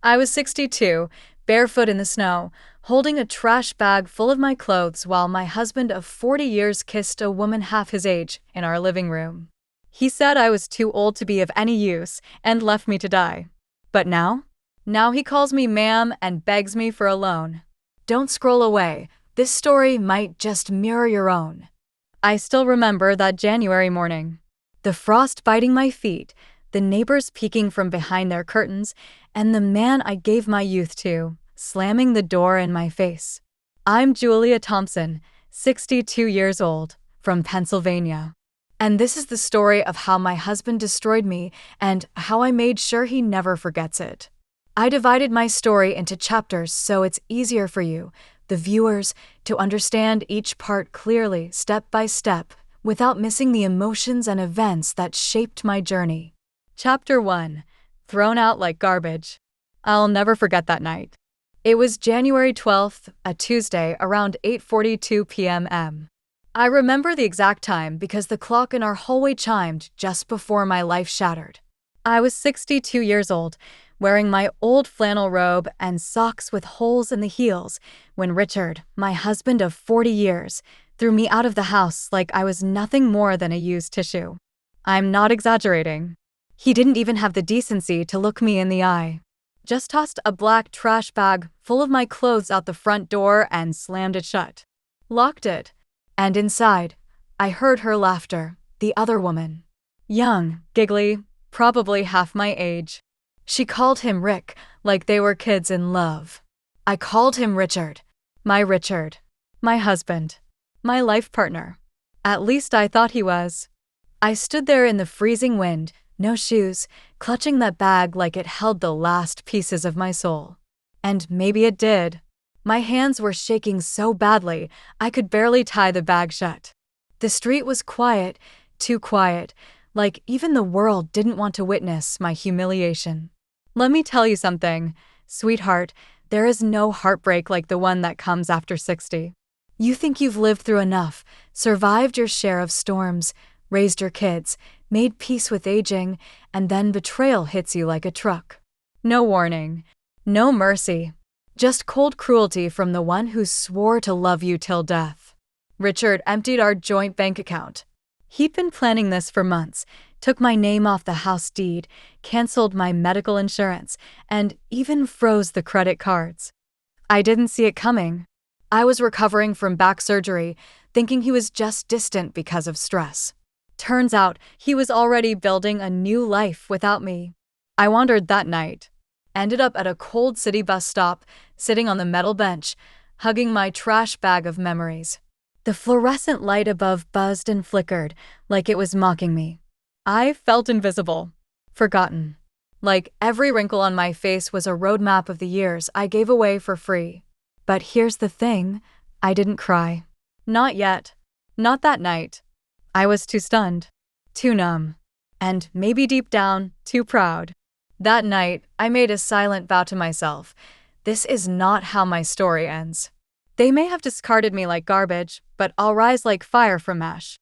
I was 62, barefoot in the snow, holding a trash bag full of my clothes while my husband of 40 years kissed a woman half his age in our living room. He said I was too old to be of any use and left me to die. But now? Now he calls me ma'am and begs me for a loan. Don't scroll away. This story might just mirror your own. I still remember that January morning. The frost biting my feet, the neighbors peeking from behind their curtains, and the man I gave my youth to, slamming the door in my face. I'm Julia Thompson, 62 years old, from Pennsylvania. And this is the story of how my husband destroyed me and how I made sure he never forgets it. I divided my story into chapters so it's easier for you, the viewers, to understand each part clearly, step by step, without missing the emotions and events that shaped my journey. Chapter 1. Thrown out like garbage. I'll never forget that night. It was January 12th, a Tuesday, around 8:42 p.m. I remember the exact time because the clock in our hallway chimed just before my life shattered. I was 62 years old, wearing my old flannel robe and socks with holes in the heels, when Richard, my husband of 40 years, threw me out of the house like I was nothing more than a used tissue. I'm not exaggerating. He didn't even have the decency to look me in the eye. Just tossed a black trash bag full of my clothes out the front door and slammed it shut. Locked it. And inside, I heard her laughter, the other woman. Young, giggly, probably half my age. She called him Rick, like they were kids in love. I called him Richard. My husband. My life partner. At least I thought he was. I stood there in the freezing wind, no shoes, clutching that bag like it held the last pieces of my soul. And maybe it did. My hands were shaking so badly, I could barely tie the bag shut. The street was quiet, too quiet, like even the world didn't want to witness my humiliation. Let me tell you something, sweetheart, there is no heartbreak like the one that comes after 60. You think you've lived through enough, survived your share of storms, raised your kids, made peace with aging, and then betrayal hits you like a truck. No warning, no mercy. Just cold cruelty from the one who swore to love you till death. Richard emptied our joint bank account. He'd been planning this for months, took my name off the house deed, canceled my medical insurance, and even froze the credit cards. I didn't see it coming. I was recovering from back surgery, thinking he was just distant because of stress. Turns out he was already building a new life without me. I wandered that night. Ended up at a cold city bus stop, sitting on the metal bench, hugging my trash bag of memories. The fluorescent light above buzzed and flickered, like it was mocking me. I felt invisible, forgotten. Like every wrinkle on my face was a roadmap of the years I gave away for free. But here's the thing, I didn't cry. Not yet. Not that night. I was too stunned, too numb, and maybe deep down, too proud. That night, I made a silent vow to myself. This is not how my story ends. They may have discarded me like garbage, but I'll rise like fire from ash.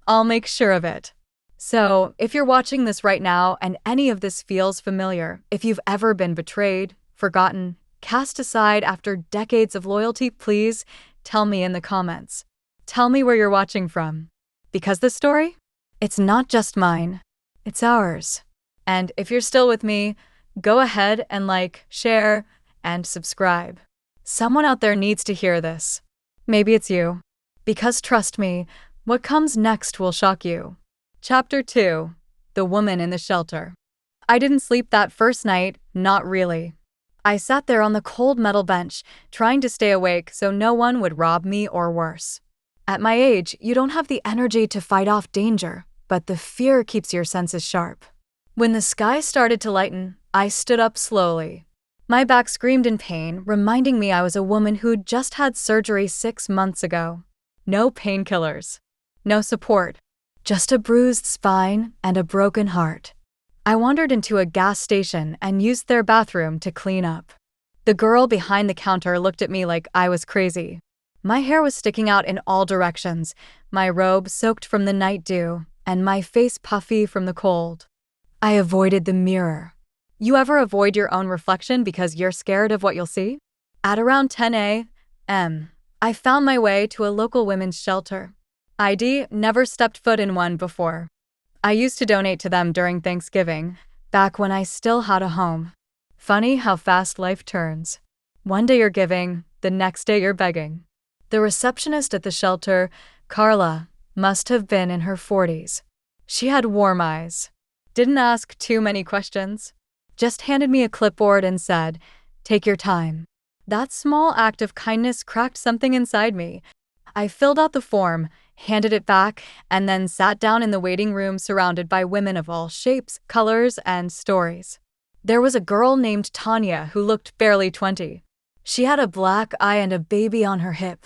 I'll make sure of it. So, if you're watching this right now and any of this feels familiar, if you've ever been betrayed, forgotten, cast aside after decades of loyalty, please tell me in the comments. Tell me where you're watching from. Because this story? It's not just mine. It's ours. And if you're still with me, go ahead and like, share, and subscribe. Someone out there needs to hear this. Maybe it's you. Because trust me, what comes next will shock you. Chapter 2. The Woman in the Shelter. I didn't sleep that first night, not really. I sat there on the cold metal bench, trying to stay awake so no one would rob me or worse. At my age, you don't have the energy to fight off danger, but the fear keeps your senses sharp. When the sky started to lighten, I stood up slowly. My back screamed in pain, reminding me I was a woman who'd just had surgery 6 months ago. No painkillers. No support. Just a bruised spine and a broken heart. I wandered into a gas station and used their bathroom to clean up. The girl behind the counter looked at me like I was crazy. My hair was sticking out in all directions, my robe soaked from the night dew, and my face puffy from the cold. I avoided the mirror. You ever avoid your own reflection because you're scared of what you'll see? At around 10 a.m., I found my way to a local women's shelter. ID, never stepped foot in one before. I used to donate to them during Thanksgiving, back when I still had a home. Funny how fast life turns. One day you're giving, the next day you're begging. The receptionist at the shelter, Carla, must have been in her 40s. She had warm eyes. Didn't ask too many questions. Just handed me a clipboard and said, "Take your time." That small act of kindness cracked something inside me. I filled out the form, handed it back, and then sat down in the waiting room surrounded by women of all shapes, colors, and stories. There was a girl named Tanya who looked barely 20. She had a black eye and a baby on her hip.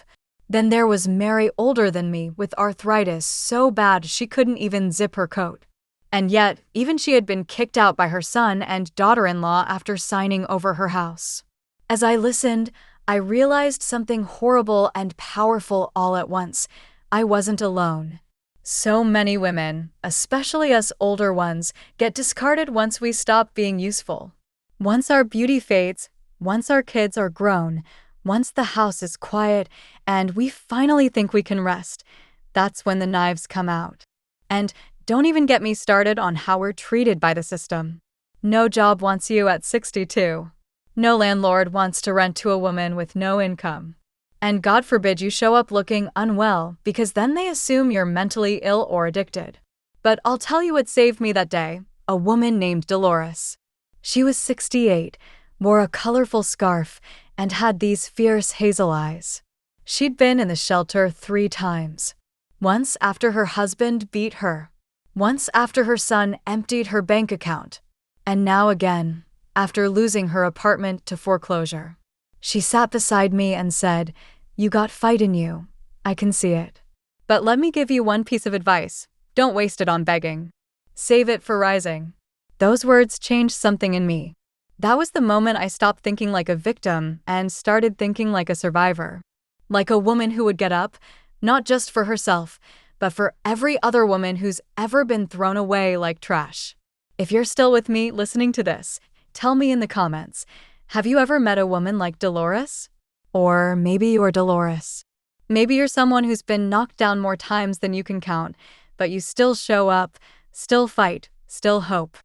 Then there was Mary, older than me, with arthritis so bad she couldn't even zip her coat. And yet, even she had been kicked out by her son and daughter-in-law after signing over her house. As I listened, I realized something horrible and powerful all at once. I wasn't alone. So many women, especially us older ones, get discarded once we stop being useful. Once our beauty fades, once our kids are grown, once the house is quiet, and we finally think we can rest, that's when the knives come out. And don't even get me started on how we're treated by the system. No job wants you at 62. No landlord wants to rent to a woman with no income. And God forbid you show up looking unwell, because then they assume you're mentally ill or addicted. But I'll tell you what saved me that day: a woman named Dolores. She was 68, wore a colorful scarf, and had these fierce hazel eyes. She'd been in the shelter 3 times. Once after her husband beat her. Once after her son emptied her bank account. And now again, after losing her apartment to foreclosure. She sat beside me and said, "You got fight in you. I can see it. But let me give you one piece of advice. Don't waste it on begging. Save it for rising." Those words changed something in me. That was the moment I stopped thinking like a victim and started thinking like a survivor. Like a woman who would get up, not just for herself, but for every other woman who's ever been thrown away like trash. If you're still with me listening to this, tell me in the comments, have you ever met a woman like Dolores? Or maybe you're Dolores. Maybe you're someone who's been knocked down more times than you can count, but you still show up, still fight, still hope.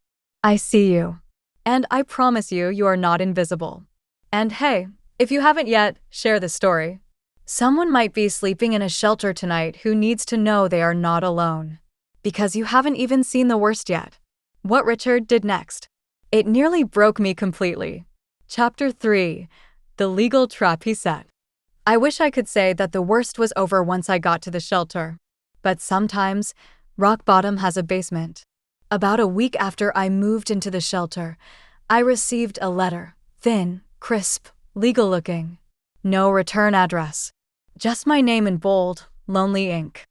I see you. And I promise you, you are not invisible. And hey, if you haven't yet, share the story. Someone might be sleeping in a shelter tonight who needs to know they are not alone. Because you haven't even seen the worst yet. What Richard did next. It nearly broke me completely. Chapter 3. The legal trap he set. I wish I could say that the worst was over once I got to the shelter. But sometimes, rock bottom has a basement. About a week after I moved into the shelter, I received a letter, thin, crisp, legal-looking. No return address. Just my name in bold, lonely ink.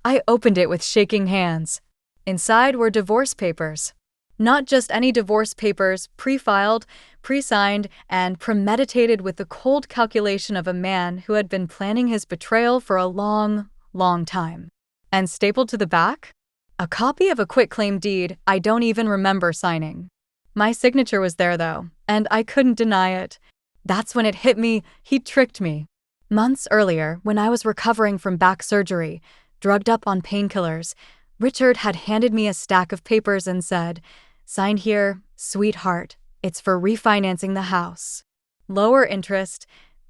I opened it with shaking hands. Inside were divorce papers. Not just any divorce papers, pre-filed, pre-signed, and premeditated with the cold calculation of a man who had been planning his betrayal for a long, long time. And stapled to the back? A copy of a quitclaim deed I don't even remember signing. My signature was there though, and I couldn't deny it. That's when it hit me, he tricked me. Months earlier, when I was recovering from back surgery, drugged up on painkillers, Richard had handed me a stack of papers and said, "Sign here, sweetheart. It's for refinancing the house. Lower interest,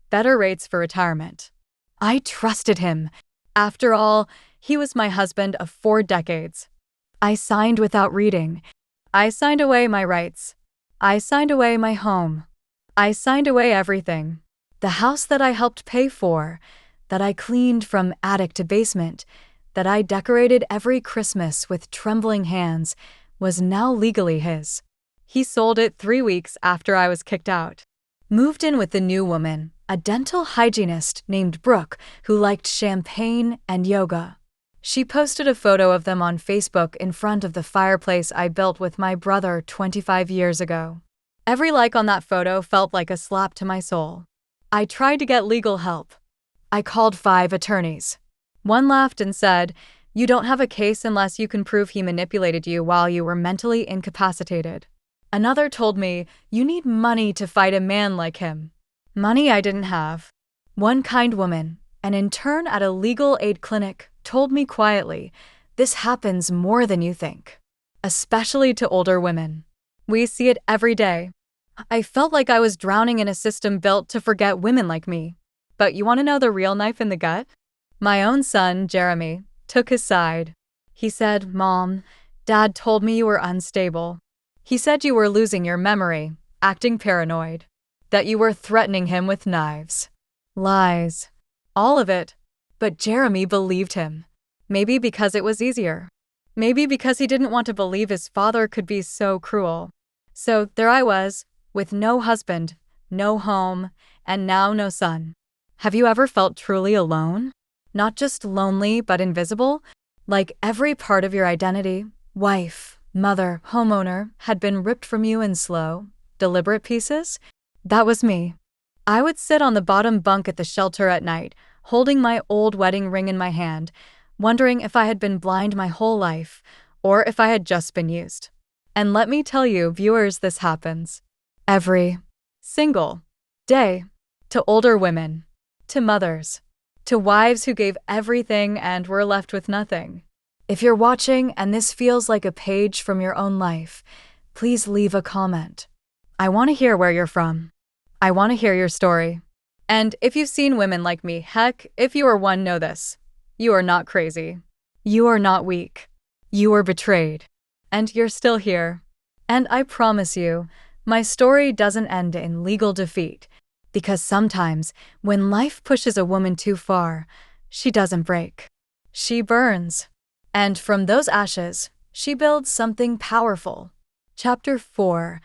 better rates for retirement." I trusted him. After all, he was my husband of 4 decades. I signed without reading. I signed away my rights. I signed away my home. I signed away everything. The house that I helped pay for, that I cleaned from attic to basement, that I decorated every Christmas with trembling hands, was now legally his. He sold it 3 weeks after I was kicked out. Moved in with the new woman, a dental hygienist named Brooke, who liked champagne and yoga. She posted a photo of them on Facebook in front of the fireplace I built with my brother 25 years ago. Every like on that photo felt like a slap to my soul. I tried to get legal help. I called 5 attorneys. One laughed and said, "You don't have a case unless you can prove he manipulated you while you were mentally incapacitated." Another told me, "You need money to fight a man like him." Money I didn't have. One kind woman, an intern at a legal aid clinic, told me quietly, "This happens more than you think, especially to older women. We see it every day." I felt like I was drowning in a system built to forget women like me. But you want to know the real knife in the gut? My own son, Jeremy, took his side. He said, "Mom, Dad told me you were unstable. He said you were losing your memory, acting paranoid, that you were threatening him with knives." Lies. All of it. But Jeremy believed him. Maybe because it was easier. Maybe because he didn't want to believe his father could be so cruel. So there I was, with no husband, no home, and now no son. Have you ever felt truly alone? Not just lonely, but invisible? Like every part of your identity, wife, mother, homeowner, had been ripped from you in slow, deliberate pieces? That was me. I would sit on the bottom bunk at the shelter at night, holding my old wedding ring in my hand, wondering if I had been blind my whole life, or if I had just been used. And let me tell you, viewers, this happens every single day to older women, to mothers, to wives who gave everything and were left with nothing. If you're watching and this feels like a page from your own life, please leave a comment. I want to hear where you're from. I want to hear your story. And if you've seen women like me, heck, if you are one, know this. You are not crazy. You are not weak. You were betrayed. And you're still here. And I promise you, my story doesn't end in legal defeat, because sometimes, when life pushes a woman too far, she doesn't break. She burns. And from those ashes, she builds something powerful. Chapter 4.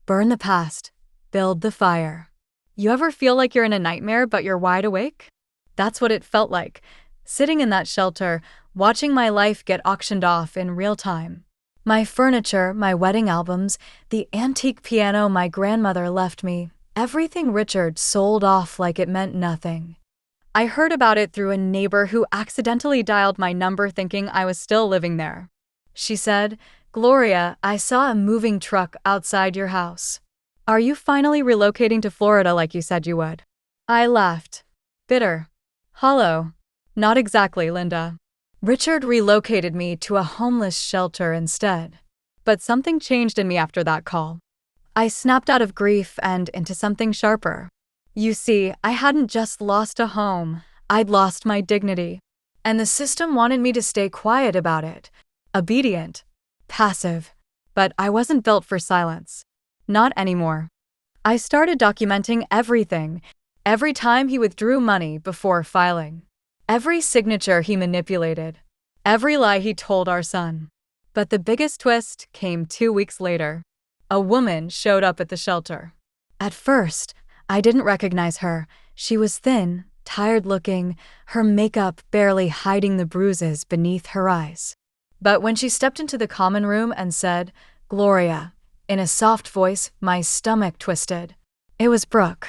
Burn the past. Build the fire. You ever feel like you're in a nightmare but you're wide awake? That's what it felt like, sitting in that shelter, watching my life get auctioned off in real time. My furniture, my wedding albums, the antique piano my grandmother left me, everything Richard sold off like it meant nothing. I heard about it through a neighbor who accidentally dialed my number thinking I was still living there. She said, "Gloria, I saw a moving truck outside your house. Are you finally relocating to Florida like you said you would?" I laughed. Bitter. Hollow. Not exactly, Linda. Richard relocated me to a homeless shelter instead. But something changed in me after that call. I snapped out of grief and into something sharper. You see, I hadn't just lost a home, I'd lost my dignity. And the system wanted me to stay quiet about it. Obedient. Passive. But I wasn't built for silence. Not anymore. I started documenting everything. Every time he withdrew money before filing. Every signature he manipulated. Every lie he told our son. But the biggest twist came 2 weeks later. A woman showed up at the shelter. At first, I didn't recognize her. She was thin, tired-looking, her makeup barely hiding the bruises beneath her eyes. But when she stepped into the common room and said, "Gloria," in a soft voice, my stomach twisted. It was Brooke.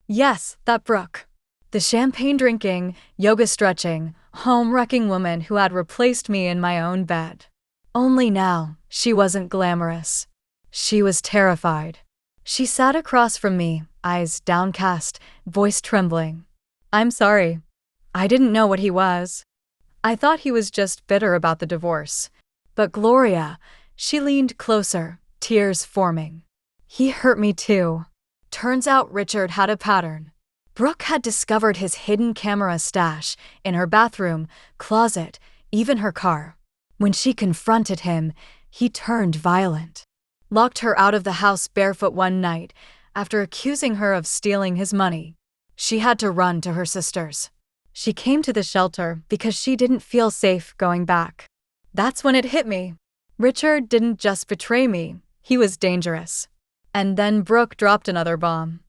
Yes, that Brooke. The champagne-drinking, yoga-stretching, home-wrecking woman who had replaced me in my own bed. Only now, she wasn't glamorous. She was terrified. She sat across from me, eyes downcast, voice trembling. "I'm sorry. I didn't know what he was. I thought he was just bitter about the divorce." But Gloria, she leaned closer, tears forming. "He hurt me too." Turns out Richard had a pattern. Brooke had discovered his hidden camera stash in her bathroom, closet, even her car. When she confronted him, he turned violent. Locked her out of the house barefoot one night after accusing her of stealing his money. She had to run to her sisters. She came to the shelter because she didn't feel safe going back. That's when it hit me. Richard didn't just betray me, he was dangerous. And then Brooke dropped another bomb.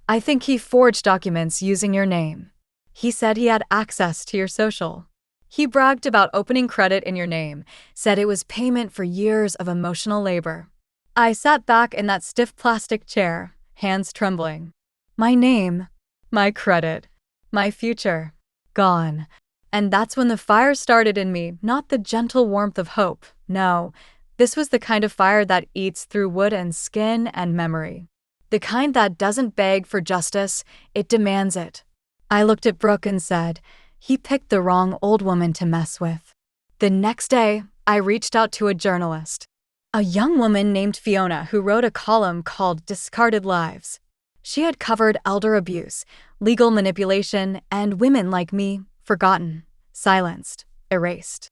"I think he forged documents using your name. He said he had access to your social. He bragged about opening credit in your name, said it was payment for years of emotional labor." I sat back in that stiff plastic chair, hands trembling. My name, my credit, my future, gone. And that's when the fire started in me, not the gentle warmth of hope, no. This was the kind of fire that eats through wood and skin and memory. The kind that doesn't beg for justice, it demands it. I looked at Brooke and said, he picked the wrong old woman to mess with. The next day, I reached out to a journalist, a young woman named Fiona who wrote a column called Discarded Lives. She had covered elder abuse, legal manipulation, and women like me, forgotten, silenced, erased.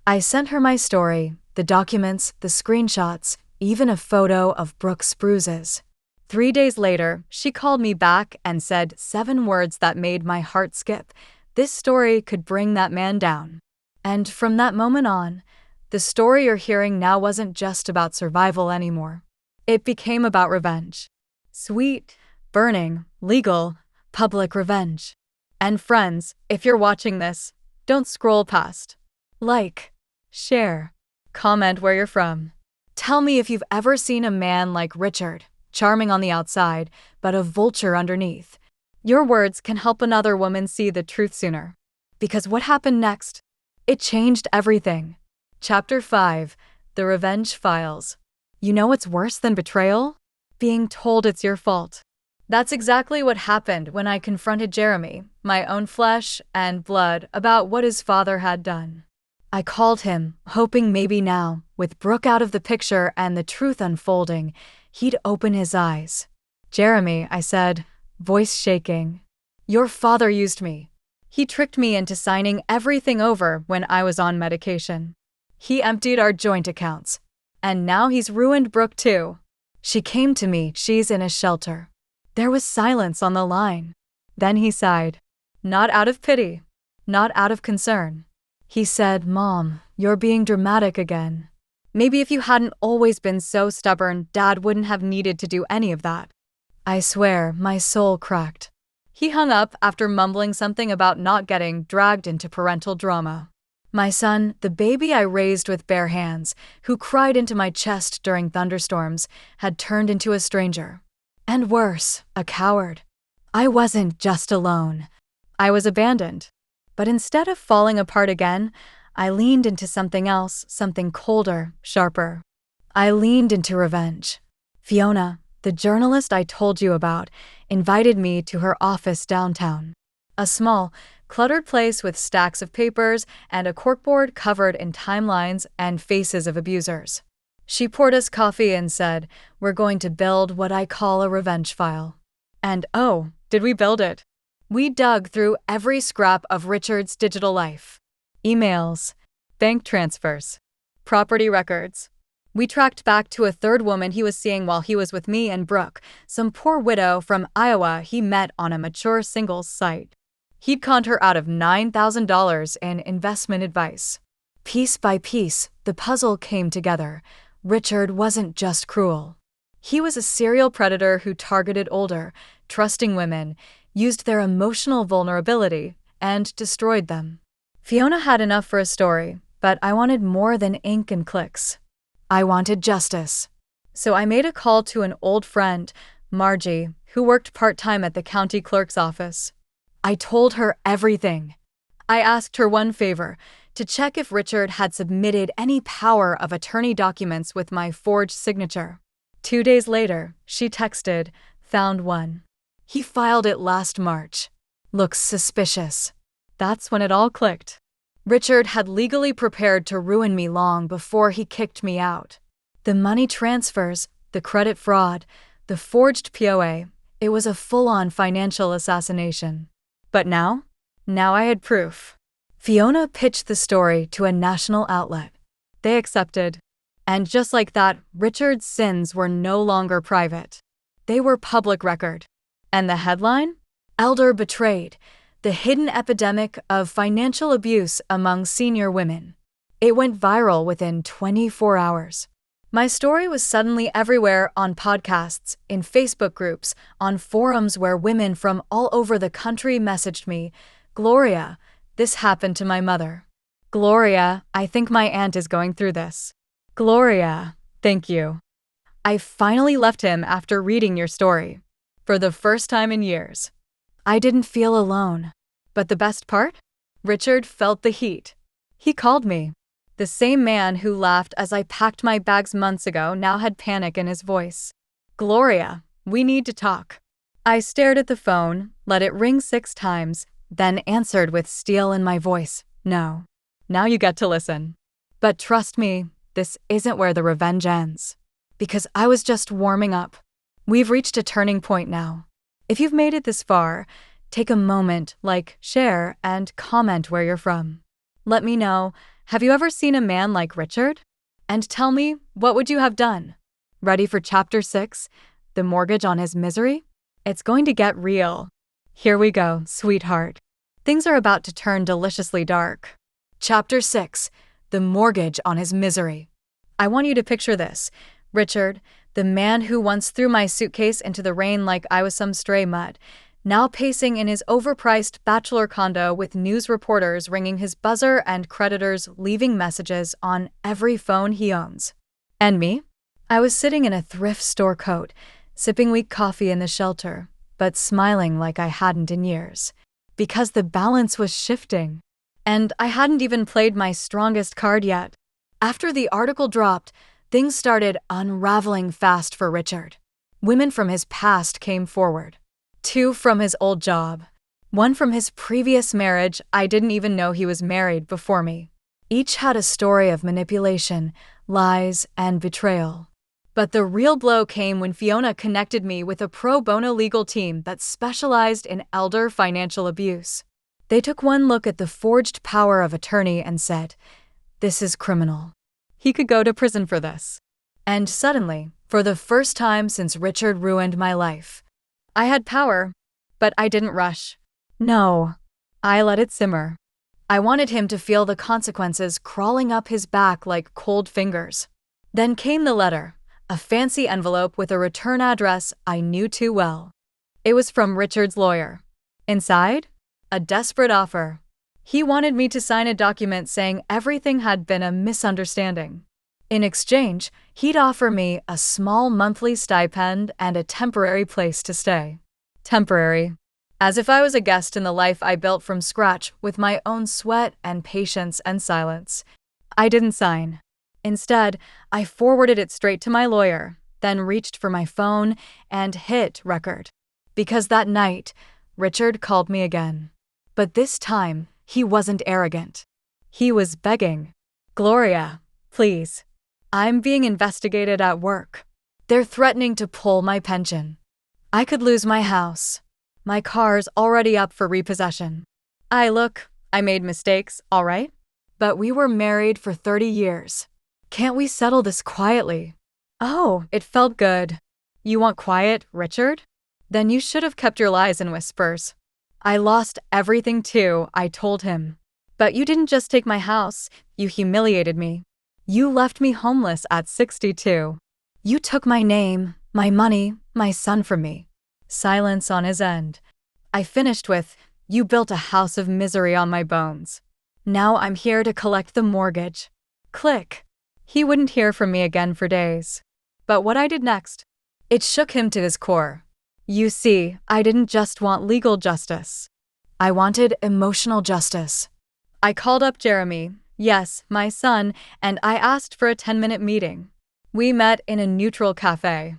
I sent her my story, the documents, the screenshots, even a photo of Brooke's bruises. 3 days later, she called me back and said 7 words that made my heart skip. This story could bring that man down. And from that moment on, the story you're hearing now wasn't just about survival anymore. It became about revenge. Sweet, burning, legal, public revenge. And friends, if you're watching this, don't scroll past. Like, share, comment where you're from. Tell me if you've ever seen a man like Richard, charming on the outside, but a vulture underneath. Your words can help another woman see the truth sooner. Because what happened next? It changed everything. Chapter 5, The Revenge Files. You know what's worse than betrayal? Being told it's your fault. That's exactly what happened when I confronted Jeremy, my own flesh and blood, about what his father had done. I called him, hoping maybe now, with Brooke out of the picture and the truth unfolding, he'd open his eyes. Jeremy, I said, voice shaking. Your father used me. He tricked me into signing everything over when I was on medication. He emptied our joint accounts. And now he's ruined Brooke too. She came to me, she's in a shelter. There was silence on the line. Then he sighed. Not out of pity. Not out of concern. He said, Mom, you're being dramatic again. Maybe if you hadn't always been so stubborn, Dad wouldn't have needed to do any of that. I swear, my soul cracked. He hung up after mumbling something about not getting dragged into parental drama. My son, the baby I raised with bare hands, who cried into my chest during thunderstorms, had turned into a stranger. And worse, a coward. I wasn't just alone. I was abandoned. But instead of falling apart again, I leaned into something else, something colder, sharper. I leaned into revenge. Fiona, the journalist I told you about, invited me to her office downtown. A small, cluttered place with stacks of papers and a corkboard covered in timelines and faces of abusers. She poured us coffee and said, we're going to build what I call a revenge file. And oh, did we build it? We dug through every scrap of Richard's digital life. Emails, bank transfers, property records. We tracked back to a third woman he was seeing while he was with me and Brooke, some poor widow from Iowa he met on a mature singles site. He'd conned her out of $9,000 in investment advice. Piece by piece, the puzzle came together. Richard wasn't just cruel. He was a serial predator who targeted older, trusting women, used their emotional vulnerability, and destroyed them. Fiona had enough for a story, but I wanted more than ink and clicks. I wanted justice. So I made a call to an old friend, Margie, who worked part-time at the county clerk's office. I told her everything. I asked her one favor, to check if Richard had submitted any power of attorney documents with my forged signature. 2 days later, she texted, found one. He filed it last March. Looks suspicious. That's when it all clicked. Richard had legally prepared to ruin me long before he kicked me out. The money transfers, the credit fraud, the forged POA, it was a full-on financial assassination. But now I had proof. Fiona pitched the story to a national outlet. They accepted. And just like that, Richard's sins were no longer private. They were public record. And the headline? Elder Betrayed. The hidden epidemic of financial abuse among senior women. It went viral within 24 hours. My story was suddenly everywhere on podcasts, in Facebook groups, on forums where women from all over the country messaged me, Gloria, this happened to my mother. Gloria, I think my aunt is going through this. Gloria, thank you. I finally left him after reading your story. For the first time in years. I didn't feel alone. But the best part? Richard felt the heat. He called me. The same man who laughed as I packed my bags months ago now had panic in his voice. Gloria, we need to talk. I stared at the phone, let it ring 6 times, then answered with steel in my voice. No. Now you get to listen. But trust me, this isn't where the revenge ends. Because I was just warming up. We've reached a turning point now. If you've made it this far, take a moment, like, share, and comment where you're from. Let me know, have you ever seen a man like Richard? And tell me, what would you have done? Ready for Chapter 6, The Mortgage on His Misery? It's going to get real. Here we go, sweetheart. Things are about to turn deliciously dark. Chapter 6, The Mortgage on His Misery. I want you to picture this. Richard, the man who once threw my suitcase into the rain like I was some stray mud, now pacing in his overpriced bachelor condo with news reporters ringing his buzzer and creditors leaving messages on every phone he owns. And me? I was sitting in a thrift store coat, sipping weak coffee in the shelter, but smiling like I hadn't in years. Because the balance was shifting. And I hadn't even played my strongest card yet. After the article dropped, things started unraveling fast for Richard. Women from his past came forward. 2 from his old job. 1 from his previous marriage. I didn't even know he was married before me. Each had a story of manipulation, lies, and betrayal. But the real blow came when Fiona connected me with a pro bono legal team that specialized in elder financial abuse. They took one look at the forged power of attorney and said, "This is criminal. He could go to prison for this." And suddenly, for the first time since Richard ruined my life, I had power, but I didn't rush. No, I let it simmer. I wanted him to feel the consequences crawling up his back like cold fingers. Then came the letter. A fancy envelope with a return address I knew too well. It was from Richard's lawyer. Inside, a desperate offer. He wanted me to sign a document saying everything had been a misunderstanding. In exchange, he'd offer me a small monthly stipend and a temporary place to stay. Temporary. As if I was a guest in the life I built from scratch with my own sweat and patience and silence. I didn't sign. Instead, I forwarded it straight to my lawyer, then reached for my phone and hit record. Because that night, Richard called me again. But this time, he wasn't arrogant. He was begging. "Gloria, please. I'm being investigated at work. They're threatening to pull my pension. I could lose my house. My car's already up for repossession. I made mistakes, all right? But we were married for 30 years. Can't we settle this quietly?" Oh, it felt good. You want quiet, Richard? Then you should have kept your lies in whispers. I lost everything too, I told him. But you didn't just take my house, you humiliated me. You left me homeless at 62. You took my name, my money, my son from me. Silence on his end. I finished with, "You built a house of misery on my bones. Now I'm here to collect the mortgage." Click. He wouldn't hear from me again for days. But what I did next, it shook him to his core. You see, I didn't just want legal justice. I wanted emotional justice. I called up Jeremy, yes, my son, and I asked for a 10-minute meeting. We met in a neutral cafe.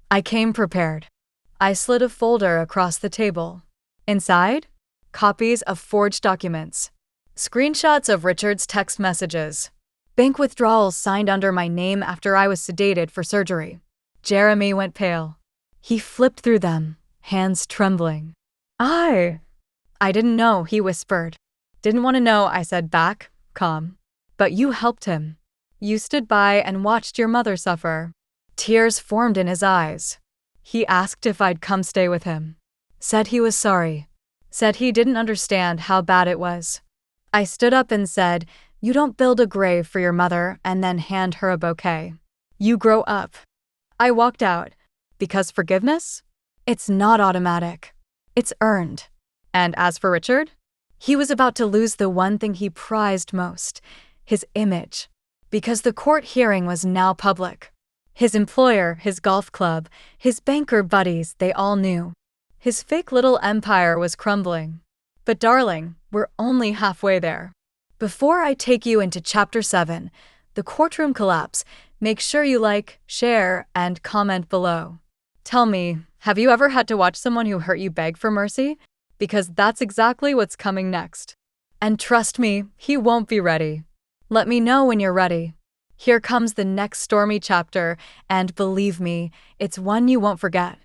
I came prepared. I slid a folder across the table. Inside, copies of forged documents. Screenshots of Richard's text messages. Bank withdrawals signed under my name after I was sedated for surgery. Jeremy went pale. He flipped through them, hands trembling. I didn't know, he whispered. Didn't want to know, I said back, calm. But you helped him. You stood by and watched your mother suffer. Tears formed in his eyes. He asked if I'd come stay with him. Said he was sorry. Said he didn't understand how bad it was. I stood up and said, "You don't build a grave for your mother and then hand her a bouquet. You grow up." I walked out. Because forgiveness? It's not automatic. It's earned. And as for Richard? He was about to lose the one thing he prized most, his image. Because the court hearing was now public. His employer, his golf club, his banker buddies, they all knew. His fake little empire was crumbling. But darling, we're only halfway there. Before I take you into Chapter 7, the courtroom collapse, make sure you like, share, and comment below. Tell me, have you ever had to watch someone who hurt you beg for mercy? Because that's exactly what's coming next. And trust me, he won't be ready. Let me know when you're ready. Here comes the next stormy chapter, and believe me, it's one you won't forget.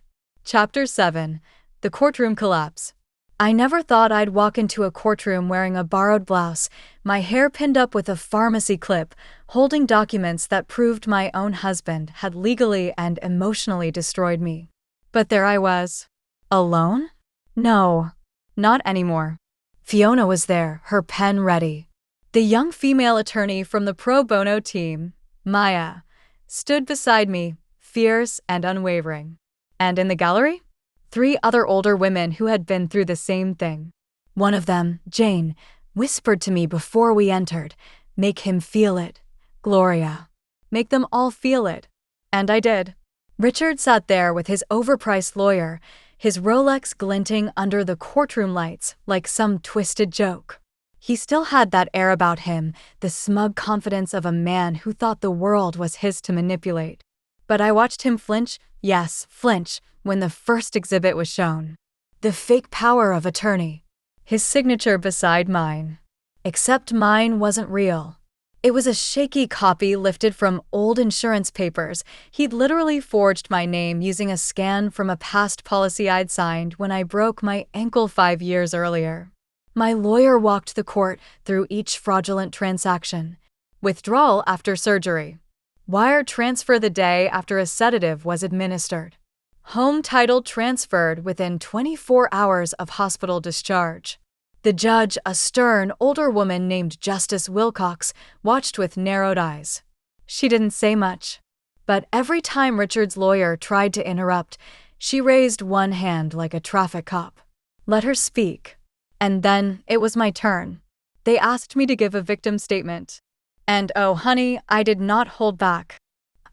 Chapter 7, The Courtroom Collapse. I never thought I'd walk into a courtroom wearing a borrowed blouse, my hair pinned up with a pharmacy clip, holding documents that proved my own husband had legally and emotionally destroyed me. But there I was. Alone? No, not anymore. Fiona was there, her pen ready. The young female attorney from the pro bono team, Maya, stood beside me, fierce and unwavering. And in the gallery? 3 other older women who had been through the same thing. One of them, Jane, whispered to me before we entered, "Make him feel it, Gloria. Make them all feel it." And I did. Richard sat there with his overpriced lawyer, his Rolex glinting under the courtroom lights like some twisted joke. He still had that air about him, the smug confidence of a man who thought the world was his to manipulate. But I watched him flinch, yes, flinch, when the first exhibit was shown. The fake power of attorney. His signature beside mine. Except mine wasn't real. It was a shaky copy lifted from old insurance papers. He'd literally forged my name using a scan from a past policy I'd signed when I broke my ankle 5 years earlier. My lawyer walked the court through each fraudulent transaction. Withdrawal after surgery. Wire transfer the day after a sedative was administered. Home title transferred within 24 hours of hospital discharge. The judge, a stern, older woman named Justice Wilcox, watched with narrowed eyes. She didn't say much. But every time Richard's lawyer tried to interrupt, she raised one hand like a traffic cop. Let her speak. And then it was my turn. They asked me to give a victim statement. And oh honey, I did not hold back.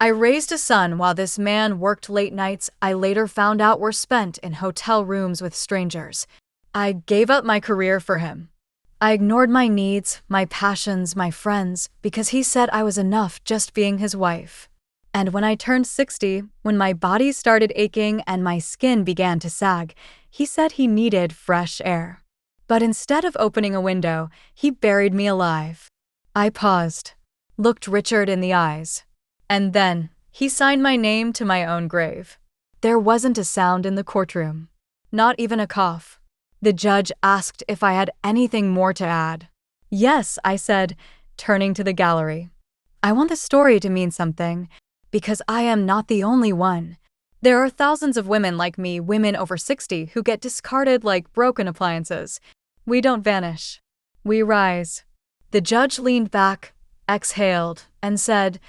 I raised a son while this man worked late nights I later found out were spent in hotel rooms with strangers. I gave up my career for him. I ignored my needs, my passions, my friends, because he said I was enough just being his wife. And when I turned 60, when my body started aching and my skin began to sag, he said he needed fresh air. But instead of opening a window, he buried me alive. I paused, looked Richard in the eyes. And then, he signed my name to my own grave. There wasn't a sound in the courtroom. Not even a cough. The judge asked if I had anything more to add. Yes, I said, turning to the gallery. I want the story to mean something, because I am not the only one. There are thousands of women like me, women over 60, who get discarded like broken appliances. We don't vanish. We rise. The judge leaned back, exhaled, and said,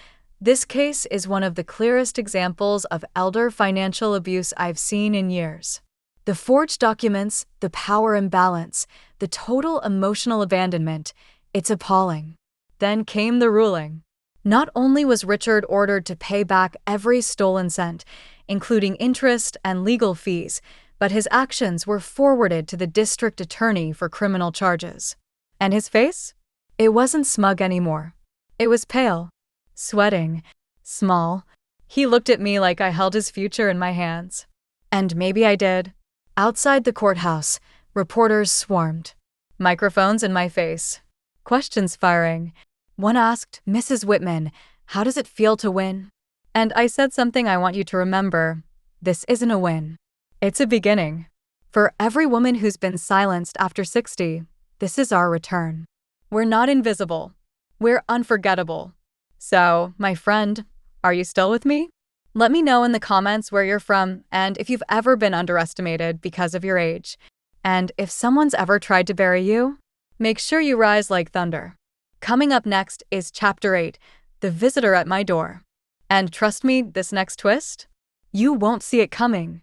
"This case is one of the clearest examples of elder financial abuse I've seen in years. The forged documents, the power imbalance, the total emotional abandonment, it's appalling." Then came the ruling. Not only was Richard ordered to pay back every stolen cent, including interest and legal fees, but his actions were forwarded to the district attorney for criminal charges. And his face? It wasn't smug anymore. It was pale, sweating, small. He looked at me like I held his future in my hands. And maybe I did. Outside the courthouse, reporters swarmed. Microphones in my face. Questions firing. One asked, "Mrs. Whitman, how does it feel to win?" And I said something I want you to remember. This isn't a win. It's a beginning. For every woman who's been silenced after 60, this is our return. We're not invisible. We're unforgettable. So, my friend, are you still with me? Let me know in the comments where you're from and if you've ever been underestimated because of your age. And if someone's ever tried to bury you, make sure you rise like thunder. Coming up next is Chapter 8, The Visitor at My Door. And trust me, this next twist, you won't see it coming.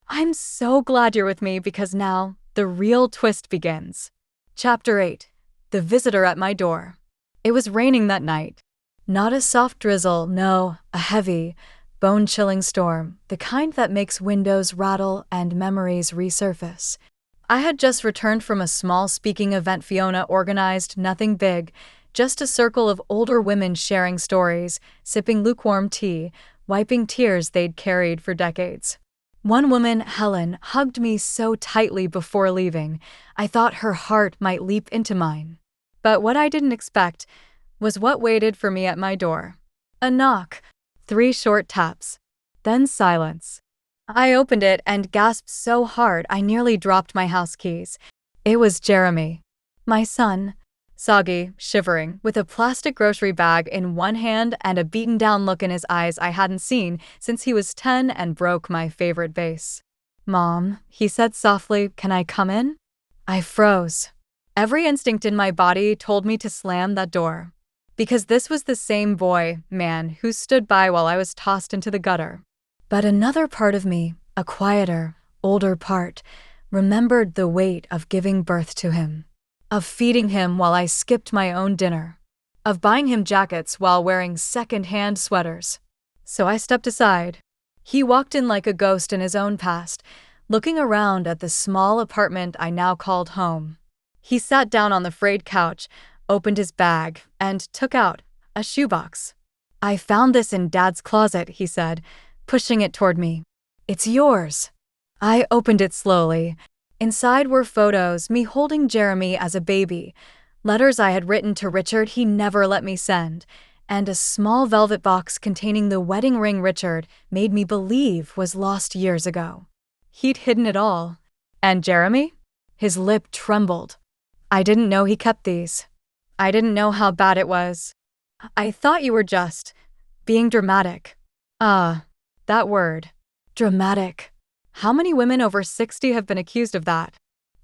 I'm so glad you're with me because now the real twist begins. Chapter 8, The Visitor at My Door. It was raining that night. Not a soft drizzle, no, a heavy, bone-chilling storm, the kind that makes windows rattle and memories resurface. I had just returned from a small speaking event Fiona organized, nothing big, just a circle of older women sharing stories, sipping lukewarm tea, wiping tears they'd carried for decades. One woman, Helen, hugged me so tightly before leaving, I thought her heart might leap into mine. But what I didn't expect was what waited for me at my door. A knock, 3 short taps, then silence. I opened it and gasped so hard I nearly dropped my house keys. It was Jeremy, my son, soggy, shivering, with a plastic grocery bag in one hand and a beaten-down look in his eyes I hadn't seen since he was 10 and broke my favorite vase. "Mom," he said softly, "can I come in?" I froze. Every instinct in my body told me to slam that door. Because this was the same boy, man, who stood by while I was tossed into the gutter. But another part of me, a quieter, older part, remembered the weight of giving birth to him, of feeding him while I skipped my own dinner, of buying him jackets while wearing second-hand sweaters. So I stepped aside. He walked in like a ghost in his own past, looking around at the small apartment I now called home. He sat down on the frayed couch, opened his bag, and took out a shoebox. "I found this in Dad's closet," he said, pushing it toward me. "It's yours." I opened it slowly. Inside were photos, me holding Jeremy as a baby, letters I had written to Richard he never let me send, and a small velvet box containing the wedding ring Richard made me believe was lost years ago. He'd hidden it all. And Jeremy? His lip trembled. "I didn't know he kept these. I didn't know how bad it was. I thought you were just being dramatic." That word. Dramatic. How many women over 60 have been accused of that?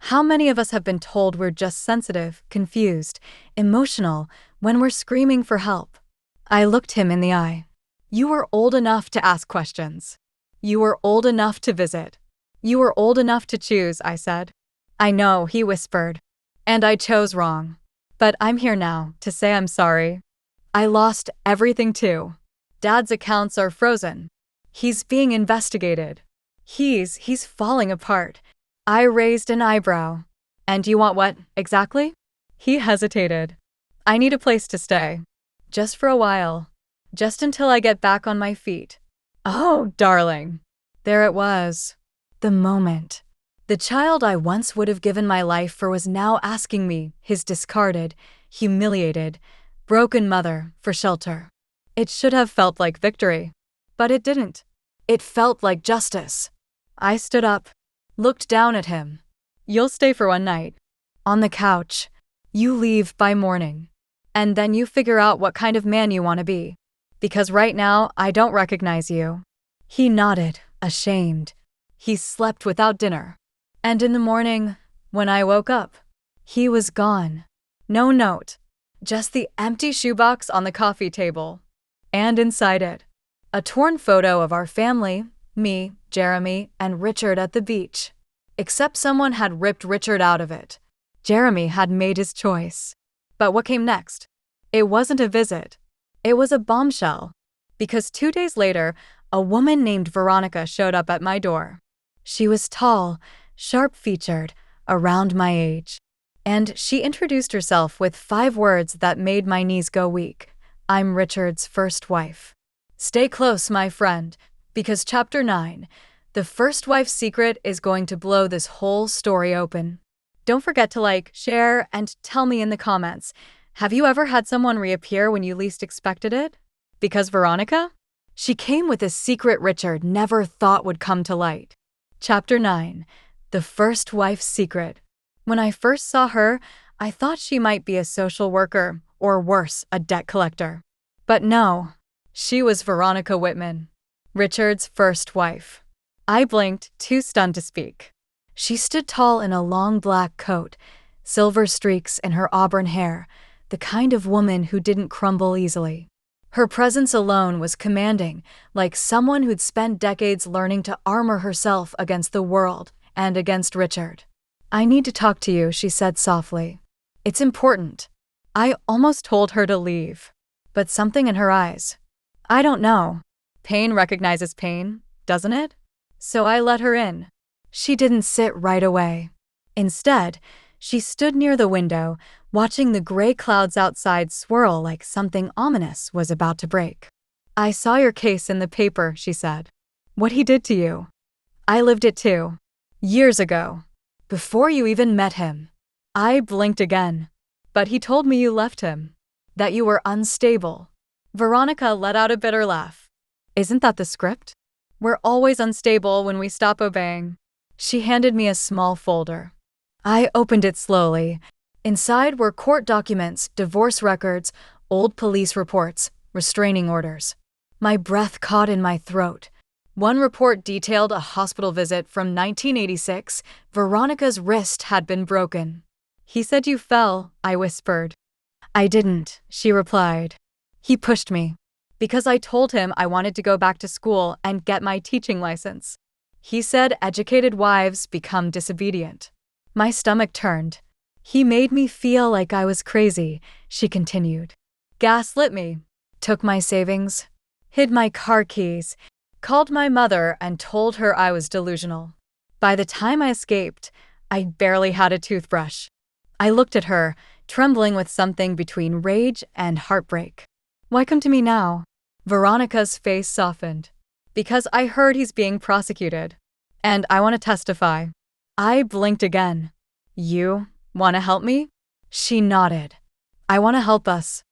How many of us have been told we're just sensitive, confused, emotional when we're screaming for help? I looked him in the eye. "You were old enough to ask questions. You were old enough to visit. You were old enough to choose," I said. "I know," he whispered. "And I chose wrong. But I'm here now to say I'm sorry. I lost everything too. Dad's accounts are frozen. He's being investigated. He's falling apart." I raised an eyebrow. "And you want what, exactly?" He hesitated. "I need a place to stay. Just for a while. Just until I get back on my feet." Oh, darling. There it was. The moment. The child I once would have given my life for was now asking me, his discarded, humiliated, broken mother, for shelter. It should have felt like victory. But it didn't. It felt like justice. I stood up, looked down at him. "You'll stay for one night. On the couch. You leave by morning. And then you figure out what kind of man you want to be. Because right now, I don't recognize you." He nodded, ashamed. He slept without dinner. And in the morning, when I woke up, he was gone. No note. Just the empty shoebox on the coffee table. And inside it, a torn photo of our family, me, Jeremy, and Richard at the beach. Except someone had ripped Richard out of it. Jeremy had made his choice. But what came next? It wasn't a visit. It was a bombshell. Because 2 days later, a woman named Veronica showed up at my door. She was tall, sharp-featured, around my age. And she introduced herself with 5 words that made my knees go weak. "I'm Richard's first wife." Stay close, my friend, because Chapter 9, The First Wife's Secret, is going to blow this whole story open. Don't forget to like, share, and tell me in the comments, have you ever had someone reappear when you least expected it? Because Veronica? She came with a secret Richard never thought would come to light. Chapter 9, The First Wife's Secret. When I first saw her, I thought she might be a social worker, or worse, a debt collector. But no. She was Veronica Whitman, Richard's first wife. I blinked, too stunned to speak. She stood tall in a long black coat, silver streaks in her auburn hair, the kind of woman who didn't crumble easily. Her presence alone was commanding, like someone who'd spent decades learning to armor herself against the world and against Richard. "I need to talk to you," she said softly. "It's important." I almost told her to leave. But something in her eyes. I don't know. Pain recognizes pain, doesn't it? So I let her in. She didn't sit right away. Instead, she stood near the window, watching the gray clouds outside swirl like something ominous was about to break. "I saw your case in the paper," she said. "What he did to you. I lived it too. Years ago. Before you even met him." I blinked again. "But he told me you left him. That you were unstable." Veronica let out a bitter laugh. "Isn't that the script? We're always unstable when we stop obeying." She handed me a small folder. I opened it slowly. Inside were court documents, divorce records, old police reports, restraining orders. My breath caught in my throat. One report detailed a hospital visit from 1986. Veronica's wrist had been broken. "He said you fell," I whispered. "I didn't," she replied. "He pushed me. Because I told him I wanted to go back to school and get my teaching license. He said educated wives become disobedient." My stomach turned. "He made me feel like I was crazy," she continued. "Gaslit me. Took my savings. Hid my car keys. Called my mother and told her I was delusional. By the time I escaped, I barely had a toothbrush." I looked at her, trembling with something between rage and heartbreak. "Why come to me now?" Veronica's face softened. "Because I heard he's being prosecuted. And I want to testify." I blinked again. "You want to help me?" She nodded. "I want to help us.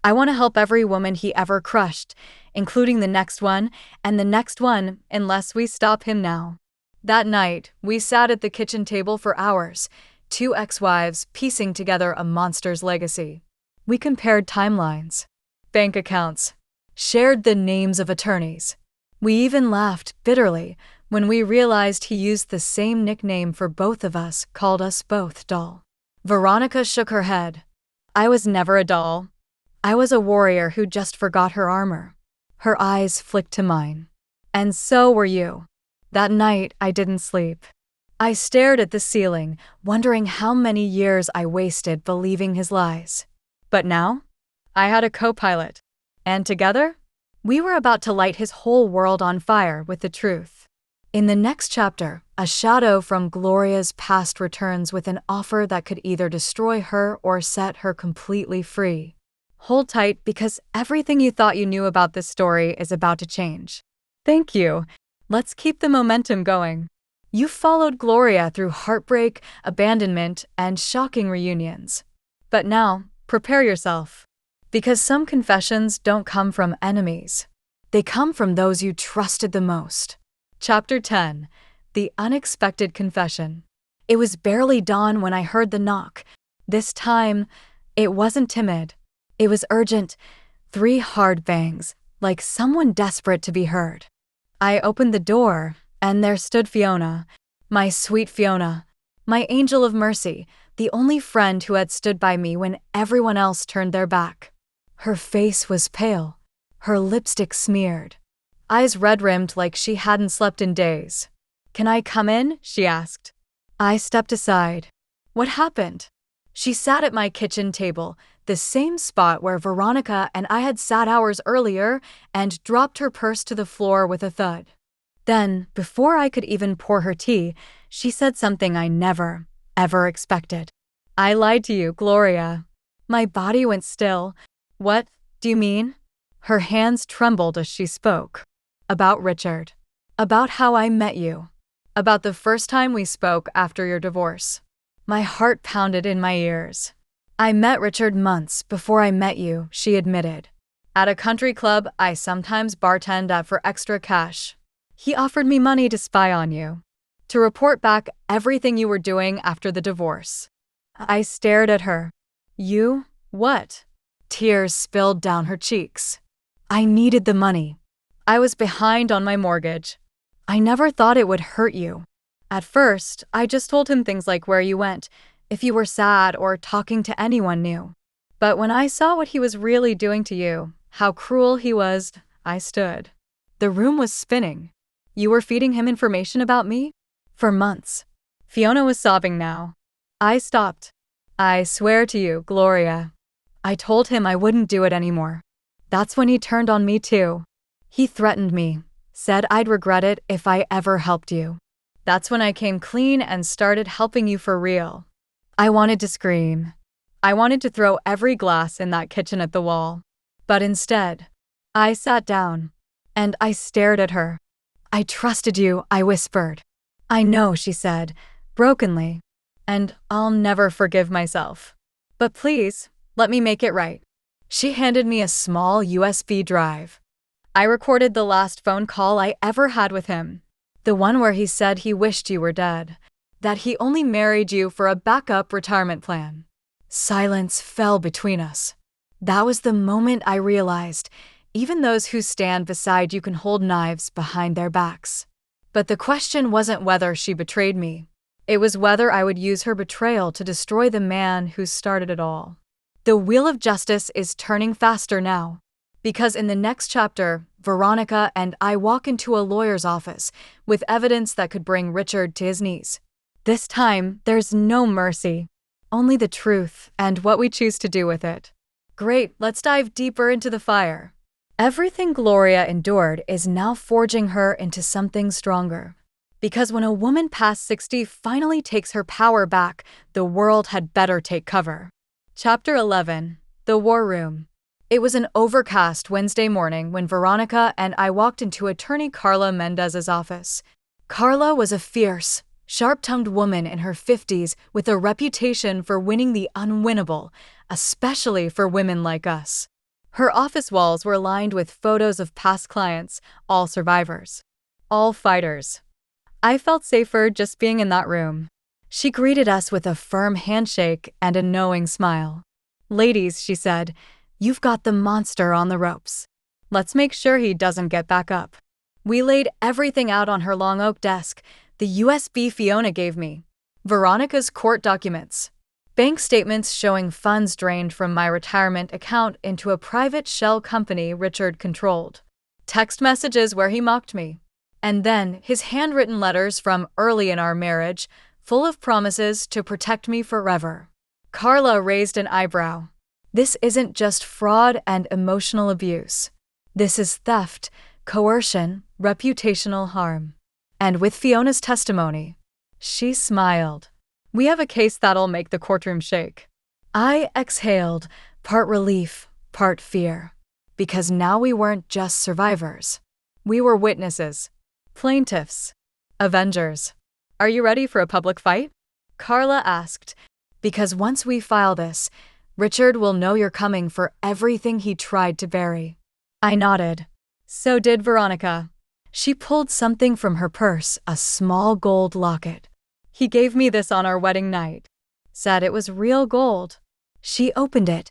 I want to help every woman he ever crushed, including the next one and the next one, unless we stop him now." That night, we sat at the kitchen table for hours, two ex-wives piecing together a monster's legacy. We compared timelines, bank accounts, shared the names of attorneys. We even laughed bitterly when we realized he used the same nickname for both of us, called us both doll. Veronica shook her head. "I was never a doll. I was a warrior who just forgot her armor." Her eyes flicked to mine. "And so were you." That night, I didn't sleep. I stared at the ceiling, wondering how many years I wasted believing his lies. But now, I had a co-pilot. And together, we were about to light his whole world on fire with the truth. In the next chapter, a shadow from Gloria's past returns with an offer that could either destroy her or set her completely free. Hold tight, because everything you thought you knew about this story is about to change. Thank you. Let's keep the momentum going. You followed Gloria through heartbreak, abandonment, and shocking reunions. But now, prepare yourself. Because some confessions don't come from enemies. They come from those you trusted the most. Chapter 10. The Unexpected Confession. It was barely dawn when I heard the knock. This time, it wasn't timid. It was urgent. 3 hard bangs, like someone desperate to be heard. I opened the door, and there stood Fiona. My sweet Fiona. My angel of mercy, the only friend who had stood by me when everyone else turned their back. Her face was pale, her lipstick smeared, eyes red-rimmed like she hadn't slept in days. "Can I come in?" she asked. I stepped aside. "What happened?" She sat at my kitchen table, the same spot where Veronica and I had sat hours earlier, and dropped her purse to the floor with a thud. Then, before I could even pour her tea, she said something I never, ever expected. "I lied to you, Gloria." My body went still. "What do you mean?" Her hands trembled as she spoke. "About Richard. About how I met you. About the first time we spoke after your divorce." My heart pounded in my ears. "I met Richard months before I met you," she admitted. "At a country club I sometimes bartend at for extra cash. He offered me money to spy on you, to report back everything you were doing after the divorce." I stared at her. "You? What?" Tears spilled down her cheeks. "I needed the money. I was behind on my mortgage. I never thought it would hurt you. At first, I just told him things like where you went, if you were sad or talking to anyone new. But when I saw what he was really doing to you, how cruel he was, I stood." The room was spinning. "You were feeding him information about me?" "For months." Fiona was sobbing now. I stopped. "I swear to you, Gloria. I told him I wouldn't do it anymore. That's when he turned on me too. He threatened me, said I'd regret it if I ever helped you. That's when I came clean and started helping you for real. I wanted to scream. I wanted to throw every glass in that kitchen at the wall. But instead, I sat down and I stared at her. I trusted you, I whispered. I know, she said, brokenly, and I'll never forgive myself. But please, let me make it right. She handed me a small USB drive. I recorded the last phone call I ever had with him. The one where he said he wished you were dead, that he only married you for a backup retirement plan. Silence fell between us. That was the moment I realized, even those who stand beside you can hold knives behind their backs. But the question wasn't whether she betrayed me. It was whether I would use her betrayal to destroy the man who started it all. The wheel of justice is turning faster now. Because in the next chapter, Veronica and I walk into a lawyer's office with evidence that could bring Richard to his knees. This time, there's no mercy, only the truth and what we choose to do with it. Great, let's dive deeper into the fire. Everything Gloria endured is now forging her into something stronger. Because when a woman past 60 finally takes her power back, the world had better take cover. Chapter 11. The War Room. It was an overcast Wednesday morning when Veronica and I walked into attorney Carla Mendez's office. Carla was a fierce, sharp-tongued woman in her 50s with a reputation for winning the unwinnable, especially for women like us. Her office walls were lined with photos of past clients, all survivors, all fighters. I felt safer just being in that room. She greeted us with a firm handshake and a knowing smile. "Ladies," she said, "you've got the monster on the ropes. Let's make sure he doesn't get back up." We laid everything out on her long oak desk, the USB Fiona gave me, Veronica's court documents, bank statements showing funds drained from my retirement account into a private shell company Richard controlled, text messages where he mocked me, and then his handwritten letters from early in our marriage, full of promises to protect me forever. Carla raised an eyebrow. This isn't just fraud and emotional abuse. This is theft, coercion, reputational harm. And with Fiona's testimony, she smiled. We have a case that'll make the courtroom shake. I exhaled, part relief, part fear. Because now we weren't just survivors. We were witnesses, plaintiffs, avengers. "Are you ready for a public fight?" Carla asked. "Because once we file this, Richard will know you're coming for everything he tried to bury." I nodded. So did Veronica. She pulled something from her purse, a small gold locket. "He gave me this on our wedding night. Said it was real gold." She opened it,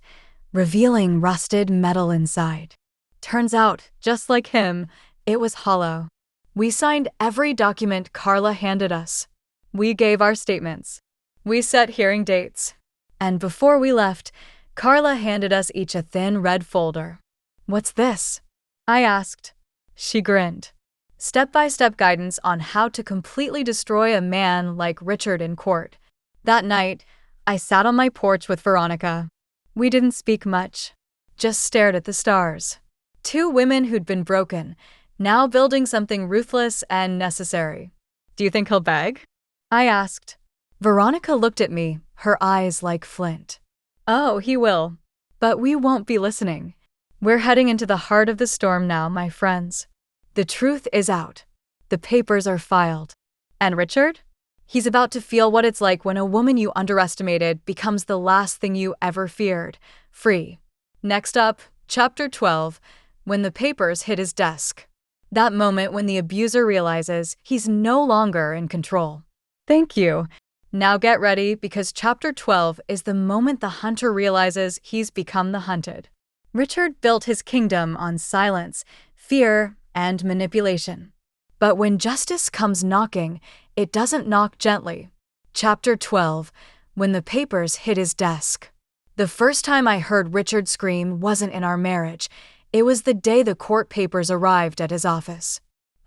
revealing rusted metal inside. Turns out, just like him, it was hollow. We signed every document Carla handed us. We gave our statements. We set hearing dates. And before we left, Carla handed us each a thin red folder. "What's this?" I asked. She grinned. Step-by-step guidance on how to completely destroy a man like Richard in court. That night, I sat on my porch with Veronica. We didn't speak much, just stared at the stars. Two women who'd been broken, now building something ruthless and necessary. "Do you think he'll beg?" I asked. Veronica looked at me, her eyes like flint. "Oh, he will. But we won't be listening. We're heading into the heart of the storm now, my friends. The truth is out. The papers are filed. And Richard? He's about to feel what it's like when a woman you underestimated becomes the last thing you ever feared, free." Next up, Chapter 12, when the papers hit his desk. That moment when the abuser realizes he's no longer in control. Thank you. Now get ready, because Chapter 12 is the moment the hunter realizes he's become the hunted. Richard built his kingdom on silence, fear, and manipulation. But when justice comes knocking, it doesn't knock gently. Chapter 12, when the papers hit his desk. The first time I heard Richard scream wasn't in our marriage. It was the day the court papers arrived at his office.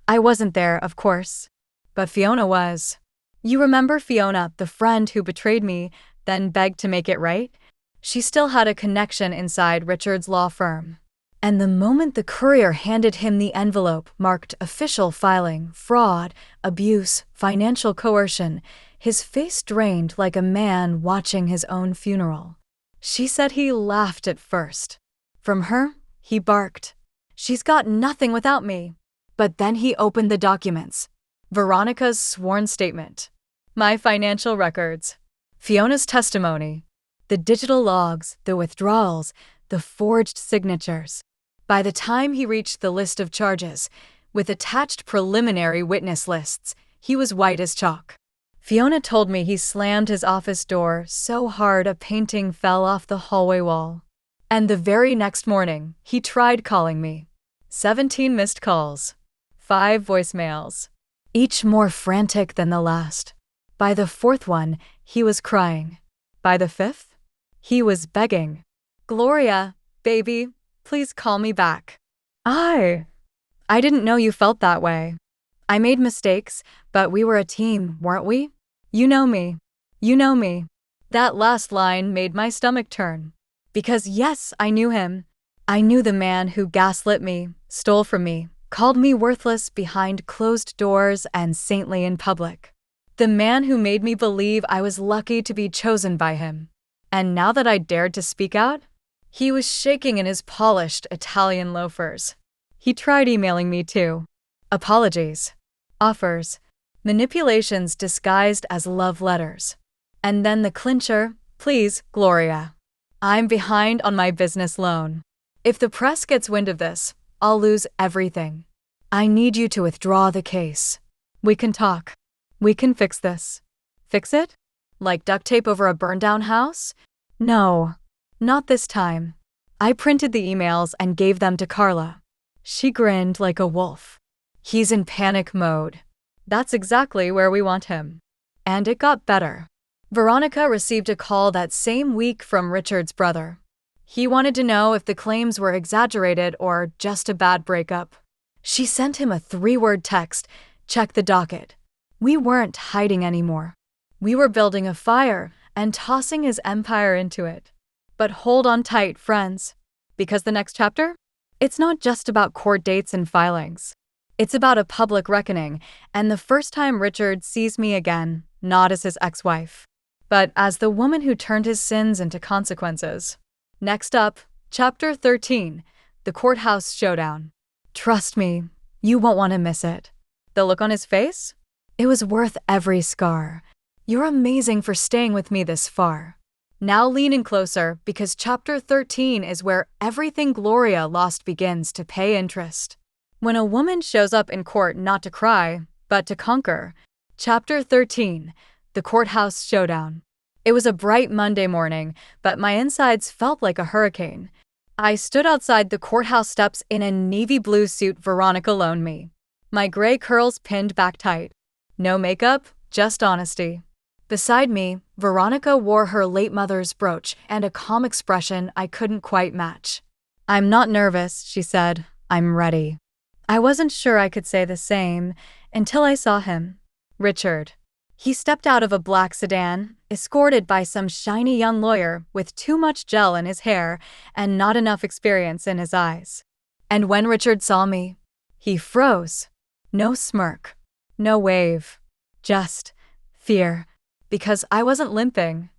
I wasn't there, of course, but Fiona was. You remember Fiona, the friend who betrayed me, then begged to make it right? She still had a connection inside Richard's law firm. And the moment the courier handed him the envelope marked official filing, fraud, abuse, financial coercion, his face drained like a man watching his own funeral. She said he laughed at first. From her, he barked, "She's got nothing without me." But then he opened the documents. Veronica's sworn statement, my financial records, Fiona's testimony, the digital logs, the withdrawals, the forged signatures. By the time he reached the list of charges, with attached preliminary witness lists, he was white as chalk. Fiona told me he slammed his office door so hard a painting fell off the hallway wall. And the very next morning, he tried calling me. 17 missed calls. 5 voicemails. Each more frantic than the last. By the 4th one, he was crying. By the 5th, he was begging. "Gloria, baby, please call me back." I didn't know you felt that way. I made mistakes, but we were a team, weren't we? You know me. You know me. That last line made my stomach turn. Because yes, I knew him. I knew the man who gaslit me, stole from me, called me worthless behind closed doors and saintly in public. The man who made me believe I was lucky to be chosen by him. And now that I dared to speak out, he was shaking in his polished Italian loafers. He tried emailing me too. Apologies. Offers. Manipulations disguised as love letters. And then the clincher, "Please, Gloria. I'm behind on my business loan. If the press gets wind of this, I'll lose everything. I need you to withdraw the case. We can talk. We can fix this." Fix it? Like duct tape over a burned-down house? No, not this time. I printed the emails and gave them to Carla. She grinned like a wolf. He's in panic mode. That's exactly where we want him. And it got better. Veronica received a call that same week from Richard's brother. He wanted to know if the claims were exaggerated or just a bad breakup. She sent him a 3-word text, "Check the docket." We weren't hiding anymore. We were building a fire and tossing his empire into it. But hold on tight, friends. Because the next chapter? It's not just about court dates and filings. It's about a public reckoning, and the first time Richard sees me again, not as his ex-wife, but as the woman who turned his sins into consequences. Next up, Chapter 13, The Courthouse Showdown. Trust me, you won't want to miss it. The look on his face? It was worth every scar. You're amazing for staying with me this far. Now lean in closer, because Chapter 13 is where everything Gloria lost begins to pay interest. When a woman shows up in court not to cry, but to conquer. Chapter 13, The Courthouse Showdown. It was a bright Monday morning, but my insides felt like a hurricane. I stood outside the courthouse steps in a navy blue suit Veronica loaned me. My gray curls pinned back tight. No makeup, just honesty. Beside me, Veronica wore her late mother's brooch and a calm expression I couldn't quite match. "I'm not nervous," she said. "I'm ready." I wasn't sure I could say the same until I saw him. Richard. He stepped out of a black sedan, escorted by some shiny young lawyer with too much gel in his hair and not enough experience in his eyes. And when Richard saw me, he froze. No smirk. No wave. Just fear. Because I wasn't limping.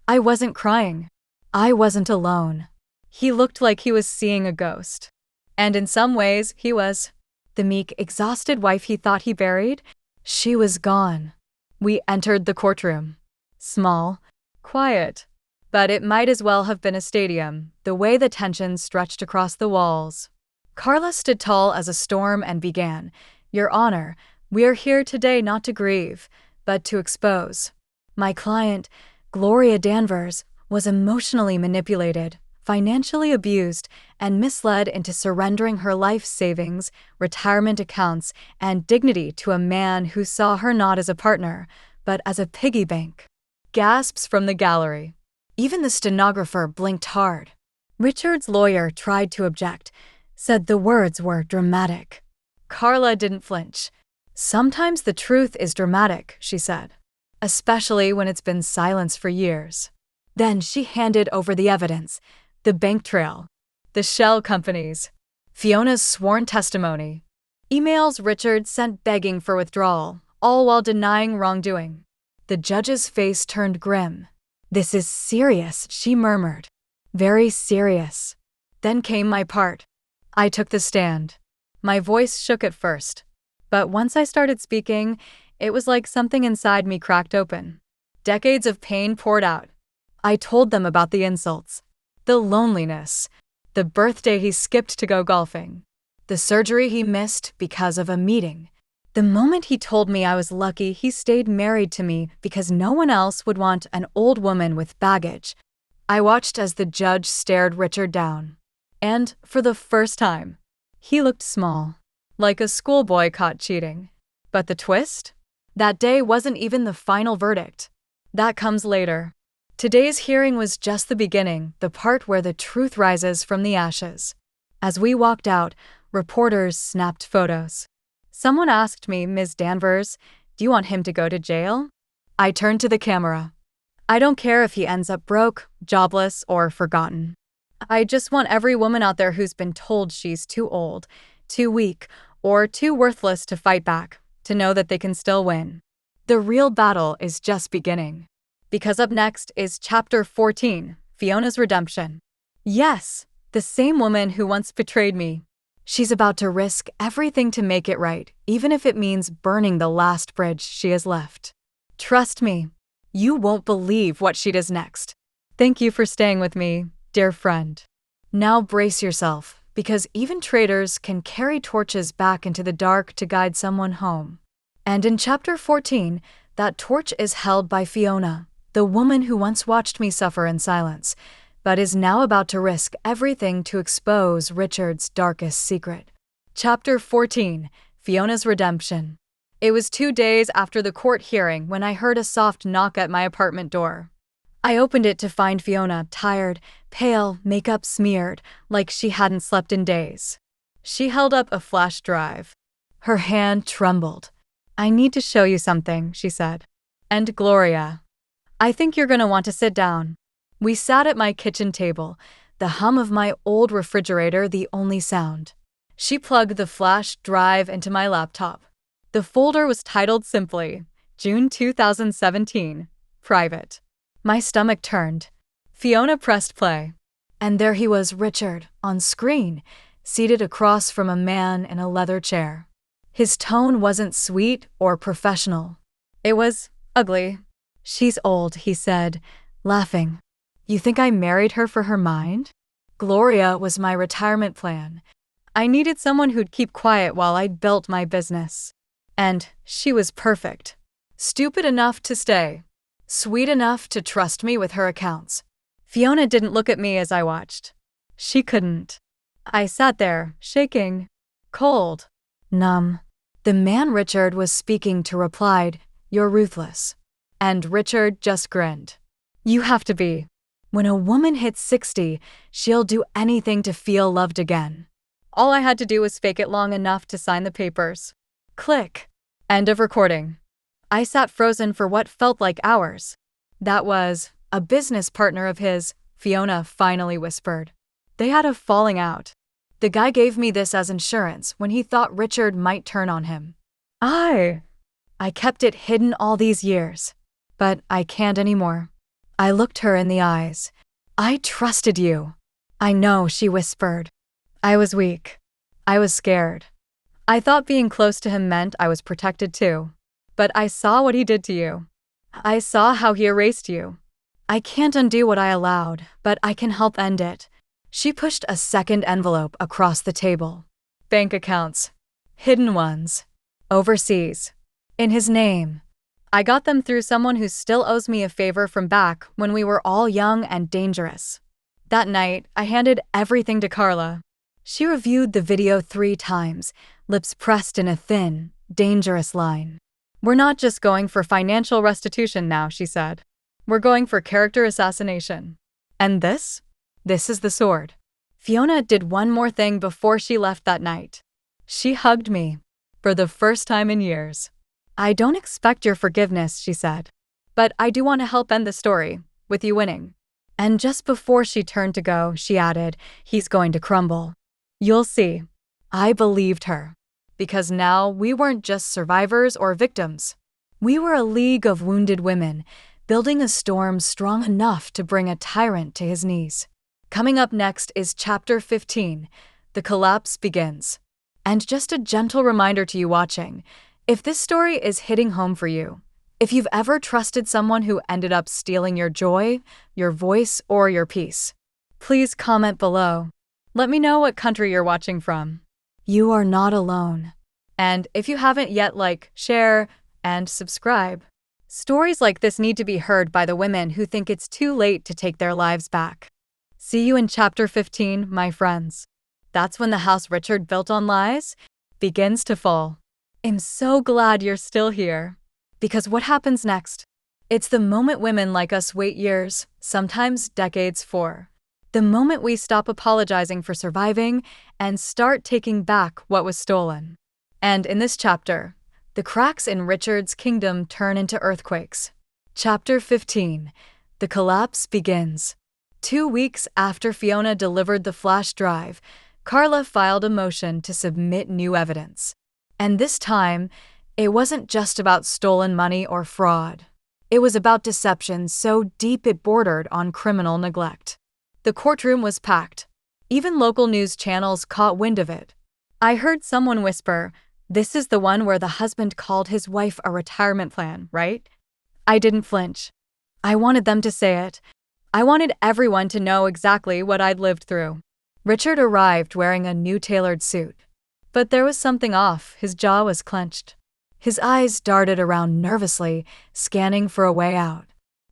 I wasn't crying. I wasn't alone. He looked like he was seeing a ghost. And in some ways, he was. The meek, exhausted wife he thought he buried, she was gone. We entered the courtroom. Small, quiet, but it might as well have been a stadium, the way the tension stretched across the walls. Carla stood tall as a storm and began, "Your Honor, we are here today not to grieve, but to expose. My client, Gloria Danvers, was emotionally manipulated, financially abused, and misled into surrendering her life savings, retirement accounts, and dignity to a man who saw her not as a partner, but as a piggy bank." Gasps from the gallery. Even the stenographer blinked hard. Richard's lawyer tried to object, said the words were dramatic. Carla didn't flinch. "Sometimes the truth is dramatic," she said, "especially when it's been silenced for years." Then she handed over the evidence. The bank trail. The shell companies. Fiona's sworn testimony. Emails Richard sent begging for withdrawal, all while denying wrongdoing. The judge's face turned grim. "This is serious," she murmured. "Very serious." Then came my part. I took the stand. My voice shook at first, but once I started speaking, it was like something inside me cracked open. Decades of pain poured out. I told them about the insults, the loneliness, the birthday he skipped to go golfing, the surgery he missed because of a meeting. The moment he told me I was lucky he stayed married to me because no one else would want an old woman with baggage. I watched as the judge stared Richard down. And, for the first time, he looked small, like a schoolboy caught cheating. But the twist? That day wasn't even the final verdict. That comes later. Today's hearing was just the beginning, the part where the truth rises from the ashes. As we walked out, reporters snapped photos. Someone asked me, "Ms. Danvers, do you want him to go to jail?" I turned to the camera. "I don't care if he ends up broke, jobless, or forgotten. I just want every woman out there who's been told she's too old, too weak, or too worthless to fight back, to know that they can still win. The real battle is just beginning." Because up next is Chapter 14, Fiona's Redemption. Yes, the same woman who once betrayed me. She's about to risk everything to make it right, even if it means burning the last bridge she has left. Trust me, you won't believe what she does next. Thank you for staying with me, dear friend. Now brace yourself, because even traitors can carry torches back into the dark to guide someone home. And in Chapter 14, that torch is held by Fiona, the woman who once watched me suffer in silence, but is now about to risk everything to expose Richard's darkest secret. Chapter 14, Fiona's Redemption. It was 2 days after the court hearing when I heard a soft knock at my apartment door. I opened it to find Fiona, tired, pale, makeup smeared, like she hadn't slept in days. She held up a flash drive. Her hand trembled. "I need to show you something," she said. "And Gloria, I think you're going to want to sit down." We sat at my kitchen table, the hum of my old refrigerator the only sound. She plugged the flash drive into my laptop. The folder was titled simply, June 2017, Private. My stomach turned. Fiona pressed play. And there he was, Richard, on screen, seated across from a man in a leather chair. His tone wasn't sweet or professional. It was ugly. "She's old," he said, laughing. "You think I married her for her mind? Gloria was my retirement plan. I needed someone who'd keep quiet while I built my business. And she was perfect. Stupid enough to stay. Sweet enough to trust me with her accounts." Fiona didn't look at me as I watched. She couldn't. I sat there, shaking, cold, numb. The man Richard was speaking to replied, "You're ruthless." And Richard just grinned. "You have to be. When a woman hits 60, she'll do anything to feel loved again." All I had to do was fake it long enough to sign the papers. Click. End of recording. I sat frozen for what felt like hours. "That was a business partner of his," Fiona finally whispered. "They had a falling out. The guy gave me this as insurance when he thought Richard might turn on him. I kept it hidden all these years. But I can't anymore." I looked her in the eyes. "I trusted you." "I know," she whispered. I was weak. I was scared. I thought being close to him meant I was protected too. But I saw what he did to you. I saw how he erased you. I can't undo what I allowed, but I can help end it." She pushed a second envelope across the table. "Bank accounts. Hidden ones. Overseas. In his name. I got them through someone who still owes me a favor from back when we were all young and dangerous." That night, I handed everything to Carla. She reviewed the video 3 times, lips pressed in a thin, dangerous line. "We're not just going for financial restitution now," she said. "We're going for character assassination. And this is the sword." Fiona did one more thing before she left that night. She hugged me. For the first time in years. "I don't expect your forgiveness," she said. "But I do want to help end the story, with you winning." And just before she turned to go, she added, "He's going to crumble." You'll see. I believed her. Because now we weren't just survivors or victims. We were a league of wounded women, building a storm strong enough to bring a tyrant to his knees. Coming up next is Chapter 15, The Collapse Begins. And just a gentle reminder to you watching, if this story is hitting home for you, if you've ever trusted someone who ended up stealing your joy, your voice, or your peace, please comment below. Let me know what country you're watching from. You are not alone. And if you haven't yet, like, share, and subscribe. Stories like this need to be heard by the women who think it's too late to take their lives back. See you in Chapter 15, my friends. That's when the house Richard built on lies begins to fall. I'm so glad you're still here. Because what happens next? It's the moment women like us wait years, sometimes decades for. The moment we stop apologizing for surviving and start taking back what was stolen. And in this chapter, the cracks in Richard's kingdom turn into earthquakes. Chapter 15, The Collapse Begins. 2 weeks after Fiona delivered the flash drive, Carla filed a motion to submit new evidence. And this time, it wasn't just about stolen money or fraud. It was about deception so deep it bordered on criminal neglect. The courtroom was packed. Even local news channels caught wind of it. I heard someone whisper, "This is the one where the husband called his wife a retirement plan, right?" I didn't flinch. I wanted them to say it. I wanted everyone to know exactly what I'd lived through. Richard arrived wearing a new tailored suit. But there was something off. His jaw was clenched. His eyes darted around nervously, scanning for a way out.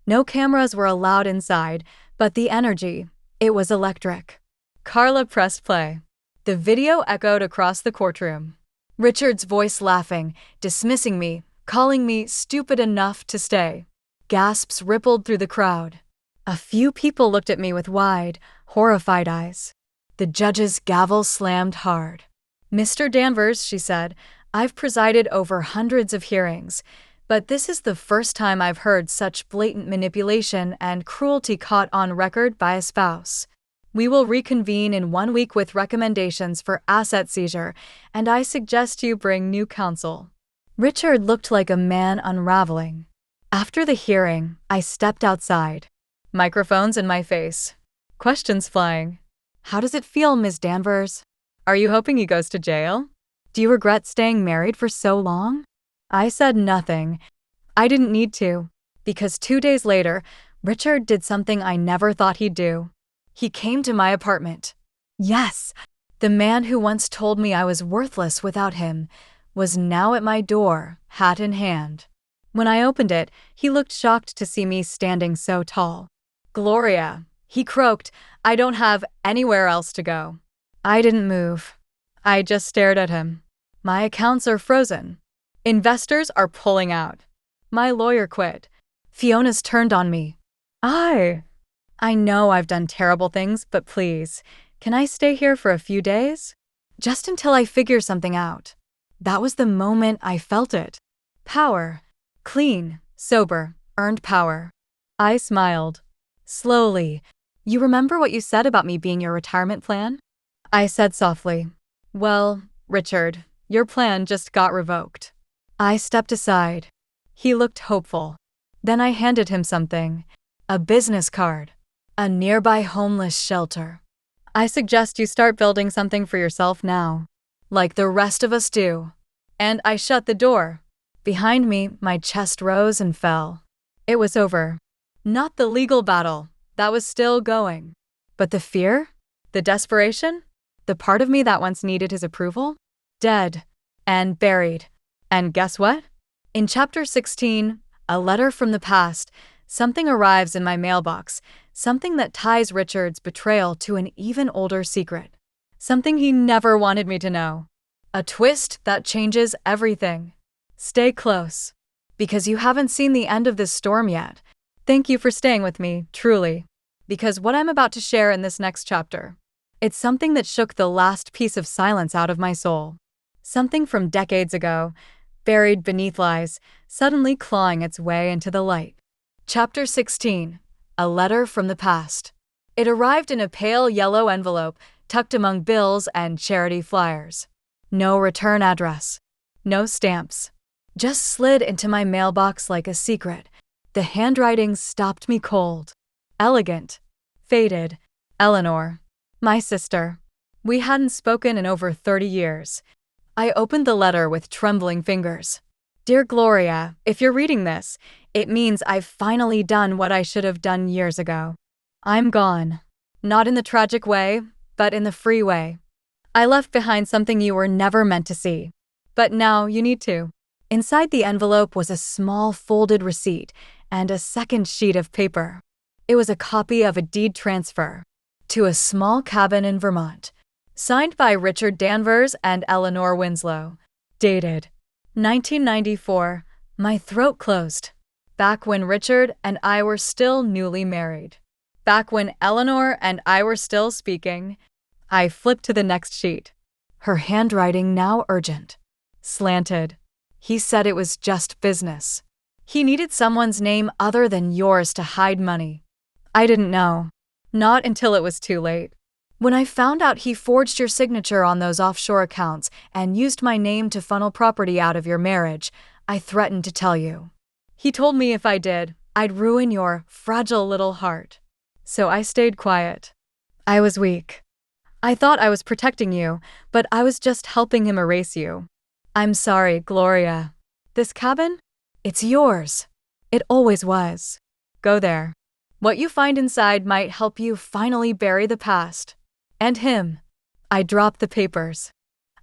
No cameras were allowed inside, but the energy, it was electric. Carla pressed play. The video echoed across the courtroom. Richard's voice laughing, dismissing me, calling me stupid enough to stay. Gasps rippled through the crowd. A few people looked at me with wide, horrified eyes. The judge's gavel slammed hard. "Mr. Danvers," she said, "I've presided over hundreds of hearings, but this is the first time I've heard such blatant manipulation and cruelty caught on record by a spouse. We will reconvene in 1 week with recommendations for asset seizure, and I suggest you bring new counsel." Richard looked like a man unraveling. After the hearing, I stepped outside. Microphones in my face. Questions flying. "How does it feel, Ms. Danvers? Are you hoping he goes to jail? Do you regret staying married for so long?" I said nothing. I didn't need to, because 2 days later, Richard did something I never thought he'd do. He came to my apartment. Yes, the man who once told me I was worthless without him was now at my door, hat in hand. When I opened it, he looked shocked to see me standing so tall. "Gloria," he croaked, "I don't have anywhere else to go." I didn't move. I just stared at him. "My accounts are frozen. Investors are pulling out. My lawyer quit. Fiona's turned on me. I know I've done terrible things, but please, can I stay here for a few days? Just until I figure something out." That was the moment I felt it. Power. Clean, sober, earned power. I smiled. Slowly. "You remember what you said about me being your retirement plan?" I said softly. "Well, Richard, your plan just got revoked." I stepped aside. He looked hopeful. Then I handed him something. A business card. A nearby homeless shelter. "I suggest you start building something for yourself now, like the rest of us do." And I shut the door. Behind me, my chest rose and fell. It was over. Not the legal battle. That was still going. But the fear? The desperation? The part of me that once needed his approval? Dead. And buried. And guess what? In Chapter 16, a letter from the past, something arrives in my mailbox, something that ties Richard's betrayal to an even older secret. Something he never wanted me to know. A twist that changes everything. Stay close. Because you haven't seen the end of this storm yet. Thank you for staying with me, truly. Because what I'm about to share in this next chapter, it's something that shook the last piece of silence out of my soul. Something from decades ago, buried beneath lies, suddenly clawing its way into the light. Chapter 16, a letter from the past. It arrived in a pale yellow envelope tucked among bills and charity flyers. No return address. No stamps. Just slid into my mailbox like a secret. The handwriting stopped me cold. Elegant. Faded. Eleanor. My sister. We hadn't spoken in over 30 years. I opened the letter with trembling fingers. Dear Gloria, if you're reading this, it means I've finally done what I should have done years ago. I'm gone. Not in the tragic way, but in the free way. I left behind something you were never meant to see. But now you need to. Inside the envelope was a small folded receipt and a second sheet of paper. It was a copy of a deed transfer to a small cabin in Vermont, signed by Richard Danvers and Eleanor Winslow. Dated 1994. My throat closed. Back when Richard and I were still newly married. Back when Eleanor and I were still speaking. I flipped to the next sheet. Her handwriting now urgent. Slanted. He said it was just business. He needed someone's name other than yours to hide money. I didn't know. Not until it was too late. When I found out he forged your signature on those offshore accounts and used my name to funnel property out of your marriage, I threatened to tell you. He told me if I did, I'd ruin your fragile little heart. So I stayed quiet. I was weak. I thought I was protecting you, but I was just helping him erase you. I'm sorry, Gloria. This cabin? It's yours. It always was. Go there. What you find inside might help you finally bury the past. And him. I dropped the papers.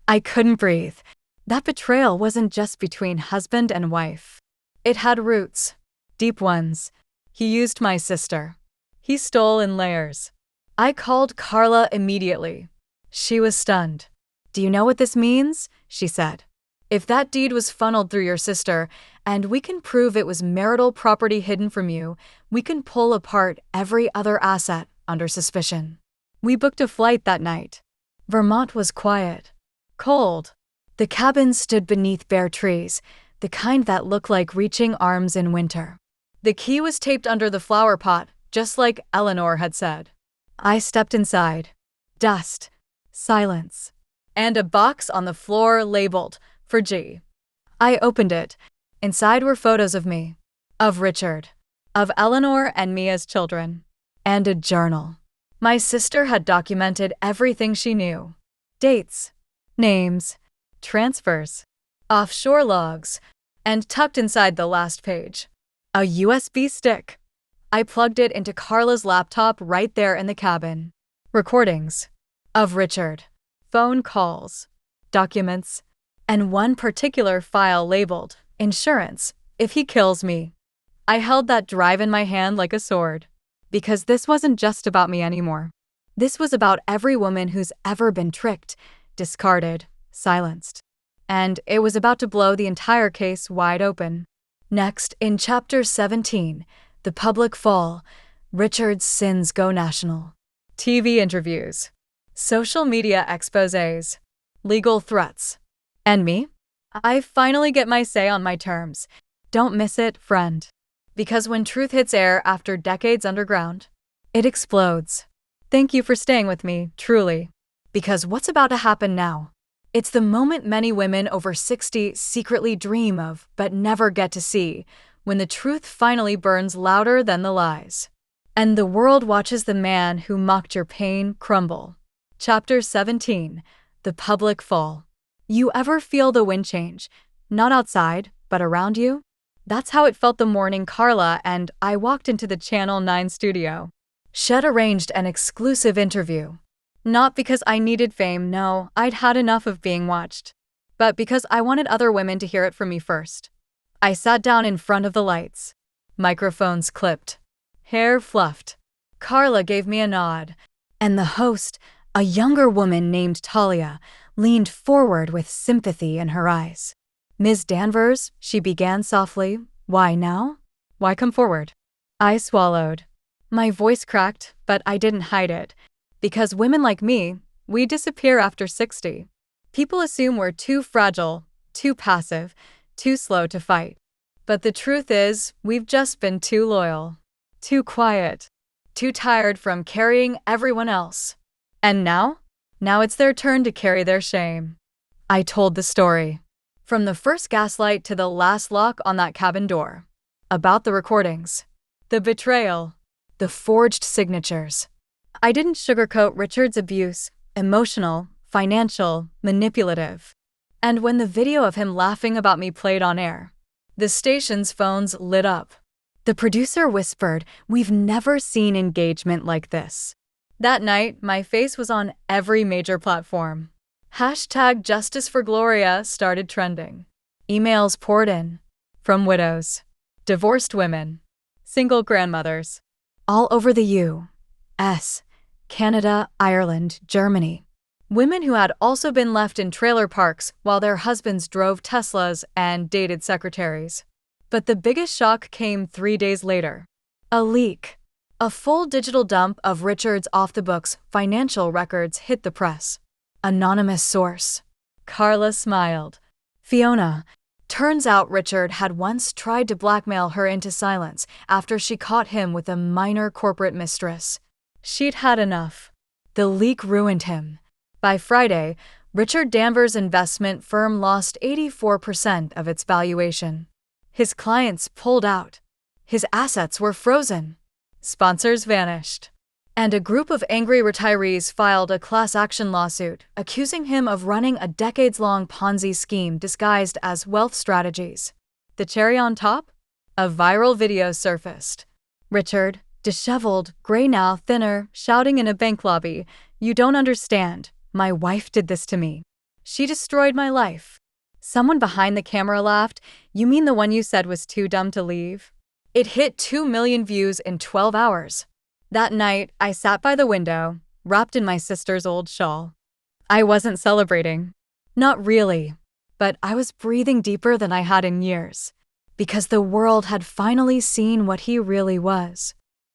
I couldn't breathe. That betrayal wasn't just between husband and wife. It had roots. Deep ones. He used my sister. He stole in layers. I called Carla immediately. She was stunned. Do you know what this means? She said. If that deed was funneled through your sister, and we can prove it was marital property hidden from you, we can pull apart every other asset under suspicion. We booked a flight that night. Vermont was quiet. Cold. The cabin stood beneath bare trees, the kind that look like reaching arms in winter. The key was taped under the flower pot, just like Eleanor had said. I stepped inside. Dust. Silence. And a box on the floor labeled, for G. I opened it. Inside were photos of me, of Richard, of Eleanor and me as children, and a journal. My sister had documented everything she knew. Dates, names, transfers, offshore logs, and tucked inside the last page, a USB stick. I plugged it into Carla's laptop right there in the cabin. Recordings of Richard, phone calls, documents, and one particular file labeled, insurance, if he kills me. I held that drive in my hand like a sword. Because this wasn't just about me anymore. This was about every woman who's ever been tricked, discarded, silenced. And it was about to blow the entire case wide open. Next, in Chapter 17, The Public Fall, Richard's Sins Go National. TV interviews. Social media exposés. Legal threats. And me? I finally get my say on my terms. Don't miss it, friend. Because when truth hits air after decades underground, it explodes. Thank you for staying with me, truly. Because what's about to happen now? It's the moment many women over 60 secretly dream of, but never get to see, when the truth finally burns louder than the lies. And the world watches the man who mocked your pain crumble. Chapter 17, The Public Fall. You ever feel the wind change? Not outside, but around you? That's how it felt the morning Carla and I walked into the Channel 9 studio. Shed arranged an exclusive interview. Not because I needed fame, no, I'd had enough of being watched. But because I wanted other women to hear it from me first. I sat down in front of the lights. Microphones clipped. Hair fluffed. Carla gave me a nod. And the host, a younger woman named Talia, leaned forward with sympathy in her eyes. Ms. Danvers, she began softly. Why now? Why come forward? I swallowed. My voice cracked, but I didn't hide it. Because women like me, we disappear after 60. People assume we're too fragile, too passive, too slow to fight. But the truth is, we've just been too loyal. too quiet, too tired from carrying everyone else. And now? Now it's their turn to carry their shame. I told the story. From the first gaslight to the last lock on that cabin door. About the recordings. The betrayal. The forged signatures. I didn't sugarcoat Richard's abuse, emotional, financial, manipulative. And when the video of him laughing about me played on air, the station's phones lit up. The producer whispered, "We've never seen engagement like this." That night, my face was on every major platform. Hashtag Justice for Gloria started trending. Emails poured in. From widows, divorced women, single grandmothers, all over the U.S., Canada, Ireland, Germany. Women who had also been left in trailer parks while their husbands drove Teslas and dated secretaries. But the biggest shock came 3 days later. A leak. A full digital dump of Richard's off-the-books financial records hit the press. Anonymous source. Carla smiled. Fiona. Turns out Richard had once tried to blackmail her into silence after she caught him with a minor corporate mistress. She'd had enough. The leak ruined him. By Friday, Richard Danvers' investment firm lost 84% of its valuation. His clients pulled out. His assets were frozen. Sponsors vanished. And a group of angry retirees filed a class action lawsuit accusing him of running a decades-long Ponzi scheme disguised as wealth strategies. The cherry on top? A viral video surfaced. Richard, disheveled, gray now, thinner, shouting in a bank lobby, "You don't understand. My wife did this to me. She destroyed my life." Someone behind the camera laughed, "You mean the one you said was too dumb to leave?" It hit 2 million views in 12 hours. That night, I sat by the window, wrapped in my sister's old shawl. I wasn't celebrating. Not really. But I was breathing deeper than I had in years. Because the world had finally seen what he really was.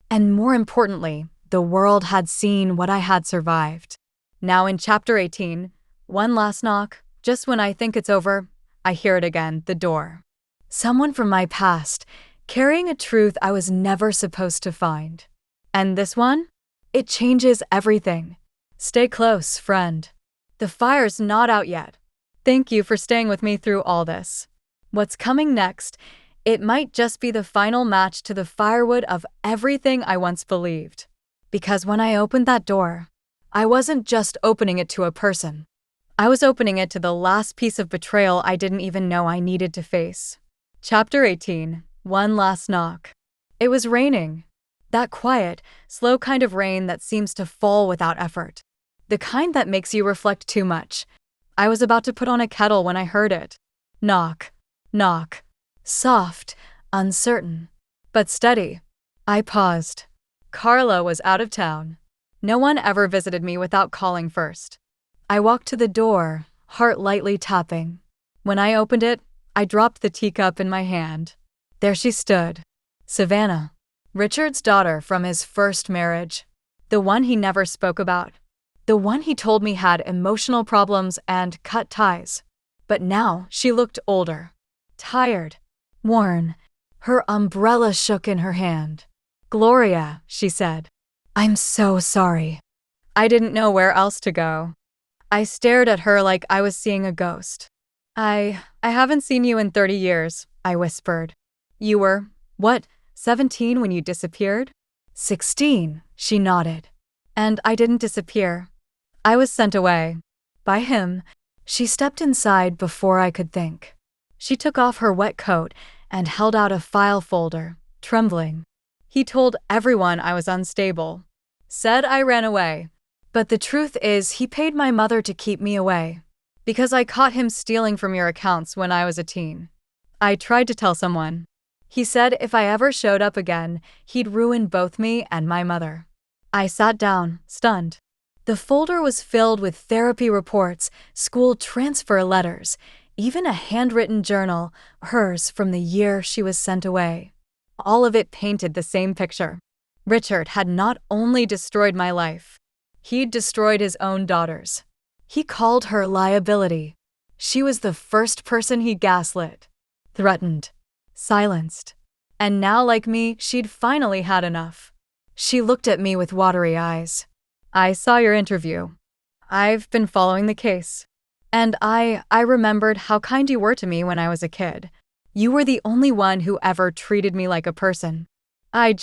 And more importantly, the world had seen what I had survived. Now in Chapter 18, one last knock, just when I think it's over, I hear it again, the door. Someone from my past, carrying a truth I was never supposed to find. And this one? It changes everything. Stay close, friend. The fire's not out yet. Thank you for staying with me through all this. What's coming next? It might just be the final match to the firewood of everything I once believed. Because when I opened that door, I wasn't just opening it to a person. I was opening it to the last piece of betrayal I didn't even know I needed to face. Chapter 18. One last knock. It was raining. That quiet, slow kind of rain that seems to fall without effort. The kind that makes you reflect too much. I was about to put on a kettle when I heard it. Knock. Knock. Soft, uncertain, but steady. I paused. Carla was out of town. No one ever visited me without calling first. I walked to the door, heart lightly tapping. When I opened it, I dropped the teacup in my hand. There she stood. Savannah. Richard's daughter from his first marriage. The one he never spoke about. The one he told me had emotional problems and cut ties. But now she looked older. Tired. Worn. Her umbrella shook in her hand. "Gloria," she said. "I'm so sorry." I didn't know where else to go. I stared at her like I was seeing a ghost. I haven't seen you in 30 years, I whispered. You were, what, 17 when you disappeared? 16, she nodded. And I didn't disappear. I was sent away. By him. She stepped inside before I could think. She took off her wet coat and held out a file folder, trembling. He told everyone I was unstable. Said I ran away. But the truth is he paid my mother to keep me away. Because I caught him stealing from your accounts when I was a teen. I tried to tell someone. He said if I ever showed up again, he'd ruin both me and my mother. I sat down, stunned. The folder was filled with therapy reports, school transfer letters, even a handwritten journal, hers from the year she was sent away. All of it painted the same picture. Richard had not only destroyed my life, he'd destroyed his own daughters. He called her liability. She was the first person he gaslit, threatened, silenced. And now, like me, she'd finally had enough. She looked at me with watery eyes. I saw your interview. I've been following the case. And I remembered how kind you were to me when I was a kid. You were the only one who ever treated me like a person. I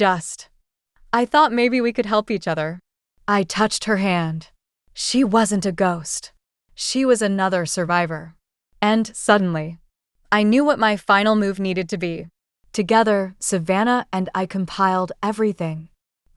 thought maybe we could help each other. I touched her hand. She wasn't a ghost. She was another survivor. And suddenly, I knew what my final move needed to be. Together, Savannah and I compiled everything.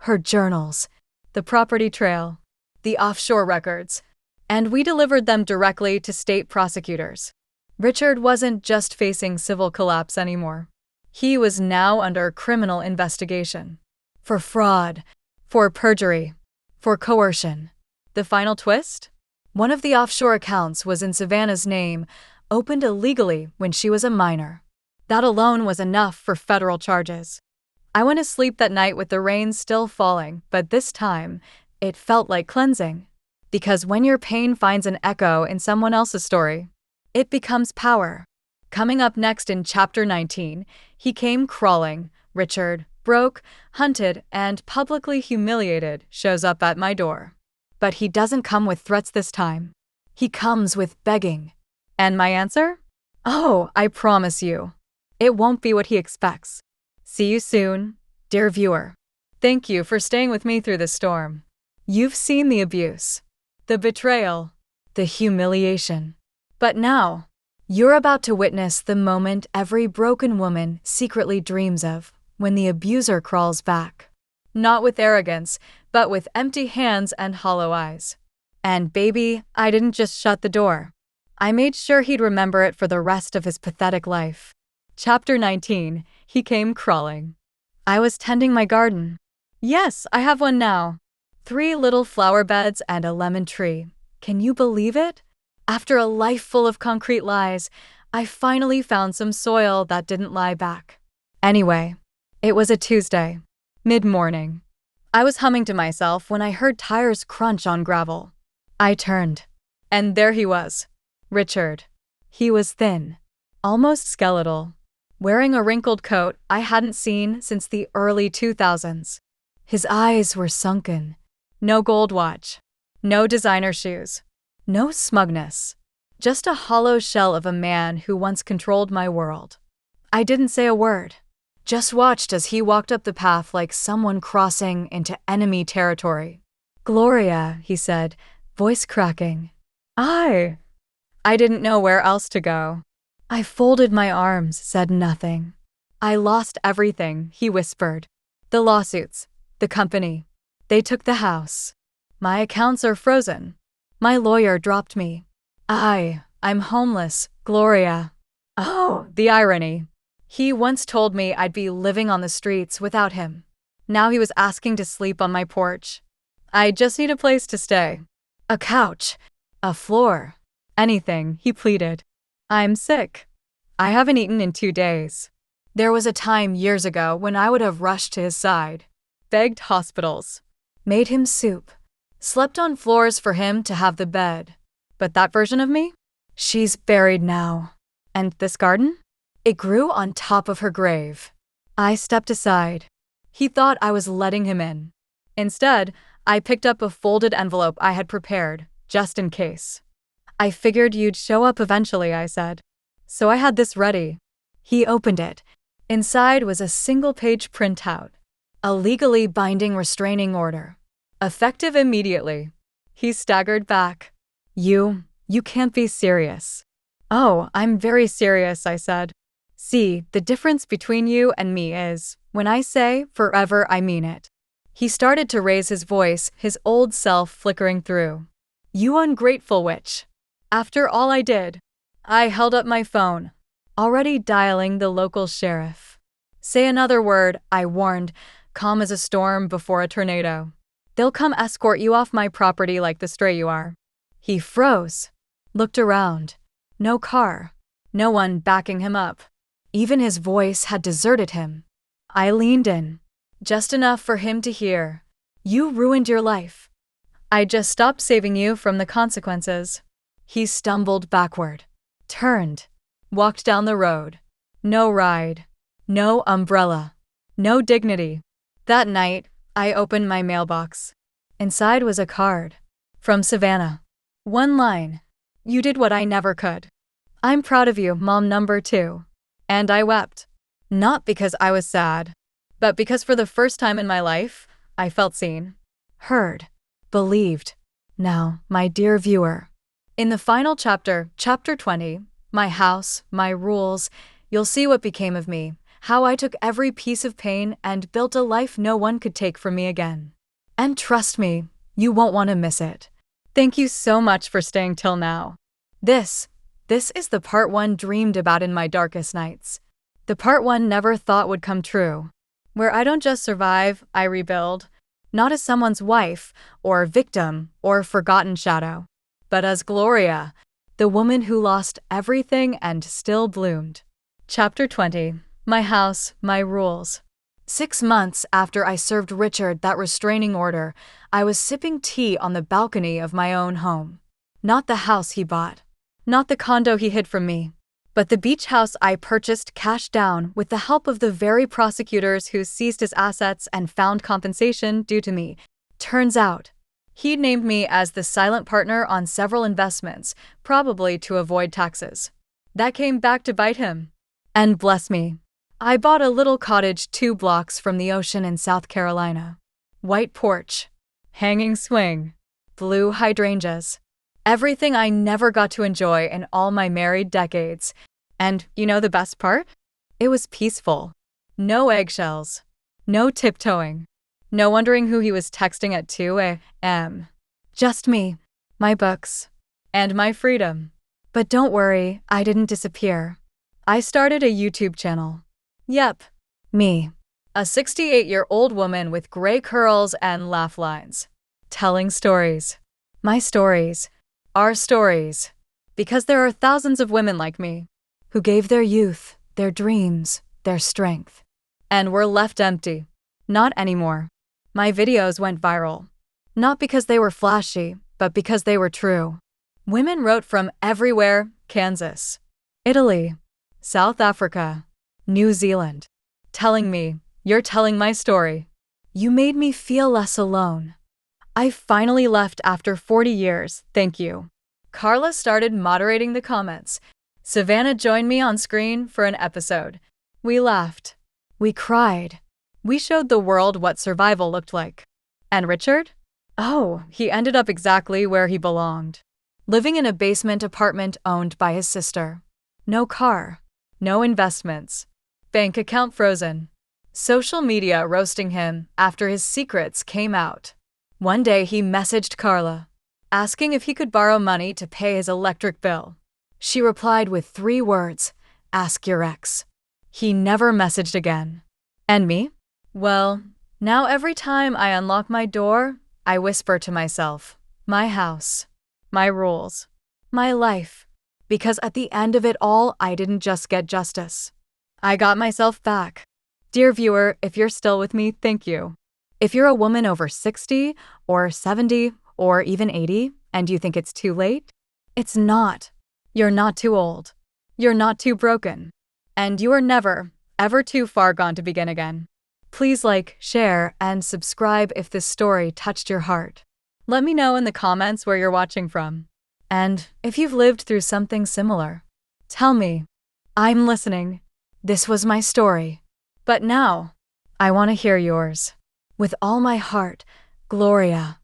Her journals, the property trail, the offshore records, and we delivered them directly to state prosecutors. Richard wasn't just facing civil collapse anymore. He was now under criminal investigation. For fraud, for perjury, for coercion. The final twist? One of the offshore accounts was in Savannah's name, opened illegally when she was a minor. That alone was enough for federal charges. I went to sleep that night with the rain still falling, but this time, it felt like cleansing. Because when your pain finds an echo in someone else's story, it becomes power. Coming up next in Chapter 19, he came crawling. Richard, broke, hunted, and publicly humiliated, shows up at my door. But he doesn't come with threats this time. He comes with begging. And my answer? Oh, I promise you, it won't be what he expects. See you soon, dear viewer. Thank you for staying with me through the storm. You've seen the abuse, the betrayal, the humiliation. But now, you're about to witness the moment every broken woman secretly dreams of, when the abuser crawls back. Not with arrogance, but with empty hands and hollow eyes. And baby, I didn't just shut the door. I made sure he'd remember it for the rest of his pathetic life. Chapter 19, he came crawling. I was tending my garden. Yes, I have one now. 3 little flower beds and a lemon tree. Can you believe it? After a life full of concrete lies, I finally found some soil that didn't lie back. Anyway, it was a Tuesday, mid-morning. I was humming to myself when I heard tires crunch on gravel. I turned, and there he was, Richard. He was thin, almost skeletal, wearing a wrinkled coat I hadn't seen since the early 2000s. His eyes were sunken. No gold watch, no designer shoes, no smugness, just a hollow shell of a man who once controlled my world. I didn't say a word, just watched as he walked up the path like someone crossing into enemy territory. Gloria, he said, voice cracking. I didn't know where else to go. I folded my arms, said nothing. I lost everything, he whispered. The lawsuits, the company. They took the house. My accounts are frozen. My lawyer dropped me. I'm homeless, Gloria. Oh, the irony. He once told me I'd be living on the streets without him. Now he was asking to sleep on my porch. I just need a place to stay. A couch. A floor. Anything, he pleaded. I'm sick. I haven't eaten in 2 days. There was a time years ago when I would have rushed to his side, begged hospitals, made him soup, slept on floors for him to have the bed. But that version of me? She's buried now. And this garden? It grew on top of her grave. I stepped aside. He thought I was letting him in. Instead, I picked up a folded envelope I had prepared, just in case. I figured you'd show up eventually, I said. So I had this ready. He opened it. Inside was a single-page printout. A legally binding restraining order. Effective immediately. He staggered back. You can't be serious. Oh, I'm very serious, I said. See, the difference between you and me is, when I say forever, I mean it. He started to raise his voice, his old self flickering through. You ungrateful witch. After all I did. I held up my phone, already dialing the local sheriff. Say another word, I warned, calm as a storm before a tornado. They'll come escort you off my property like the stray you are. He froze, looked around. No car, no one backing him up. Even his voice had deserted him. I leaned in, just enough for him to hear. You ruined your life. I just stopped saving you from the consequences. He stumbled backward, turned, walked down the road. No ride, No umbrella. No dignity. That night, I opened my mailbox. Inside was a card. From Savannah. One line. You did what I never could. I'm proud of you, Mom number 2. And I wept. Not because I was sad, but because for the first time in my life, I felt seen, heard, believed. Now, my dear viewer, in the final chapter, chapter 20, My House, My Rules, you'll see what became of me, how I took every piece of pain and built a life no one could take from me again. And trust me, you won't want to miss it. Thank you so much for staying till now. This is the part 1 dreamed about in my darkest nights. The part 1 never thought would come true. Where I don't just survive, I rebuild. Not as someone's wife, or victim, or forgotten shadow, but as Gloria, the woman who lost everything and still bloomed. Chapter 20. My House, My Rules. 6 months after I served Richard that restraining order, I was sipping tea on the balcony of my own home. Not the house he bought. Not the condo he hid from me. But the beach house I purchased cash down with the help of the very prosecutors who seized his assets and found compensation due to me. Turns out, he'd named me as the silent partner on several investments, probably to avoid taxes. That came back to bite him. And bless me, I bought a little cottage 2 blocks from the ocean in South Carolina. White porch, hanging swing, blue hydrangeas. Everything I never got to enjoy in all my married decades. And you know the best part? It was peaceful. No eggshells. No tiptoeing. No wondering who he was texting at 2 a.m. Just me, my books, and my freedom. But don't worry, I didn't disappear. I started a YouTube channel. Yep, me. A 68-year-old woman with gray curls and laugh lines. Telling stories. My stories. Our stories. Because there are thousands of women like me who gave their youth, their dreams, their strength, and were left empty. Not anymore. My videos went viral. Not because they were flashy, but because they were true. Women wrote from everywhere: Kansas, Italy, South Africa, New Zealand, telling me, "You're telling my story. You made me feel less alone. I finally left after 40 years, thank you." Carla started moderating the comments. Savannah joined me on screen for an episode. We laughed. We cried. We showed the world what survival looked like. And Richard? Oh, he ended up exactly where he belonged. Living in a basement apartment owned by his sister. No car. No investments. Bank account frozen. Social media roasting him after his secrets came out. One day he messaged Carla, asking if he could borrow money to pay his electric bill. She replied with 3 words, "Ask your ex." He never messaged again. And me? Well, now every time I unlock my door, I whisper to myself, my house, my rules, my life. Because at the end of it all, I didn't just get justice. I got myself back. Dear viewer, if you're still with me, thank you. If you're a woman over 60 or 70 or even 80 and you think it's too late, it's not. You're not too old. You're not too broken. And you are never, ever too far gone to begin again. Please like, share, and subscribe if this story touched your heart. Let me know in the comments where you're watching from. And if you've lived through something similar, tell me. I'm listening. This was my story. But now, I want to hear yours. With all my heart, Gloria.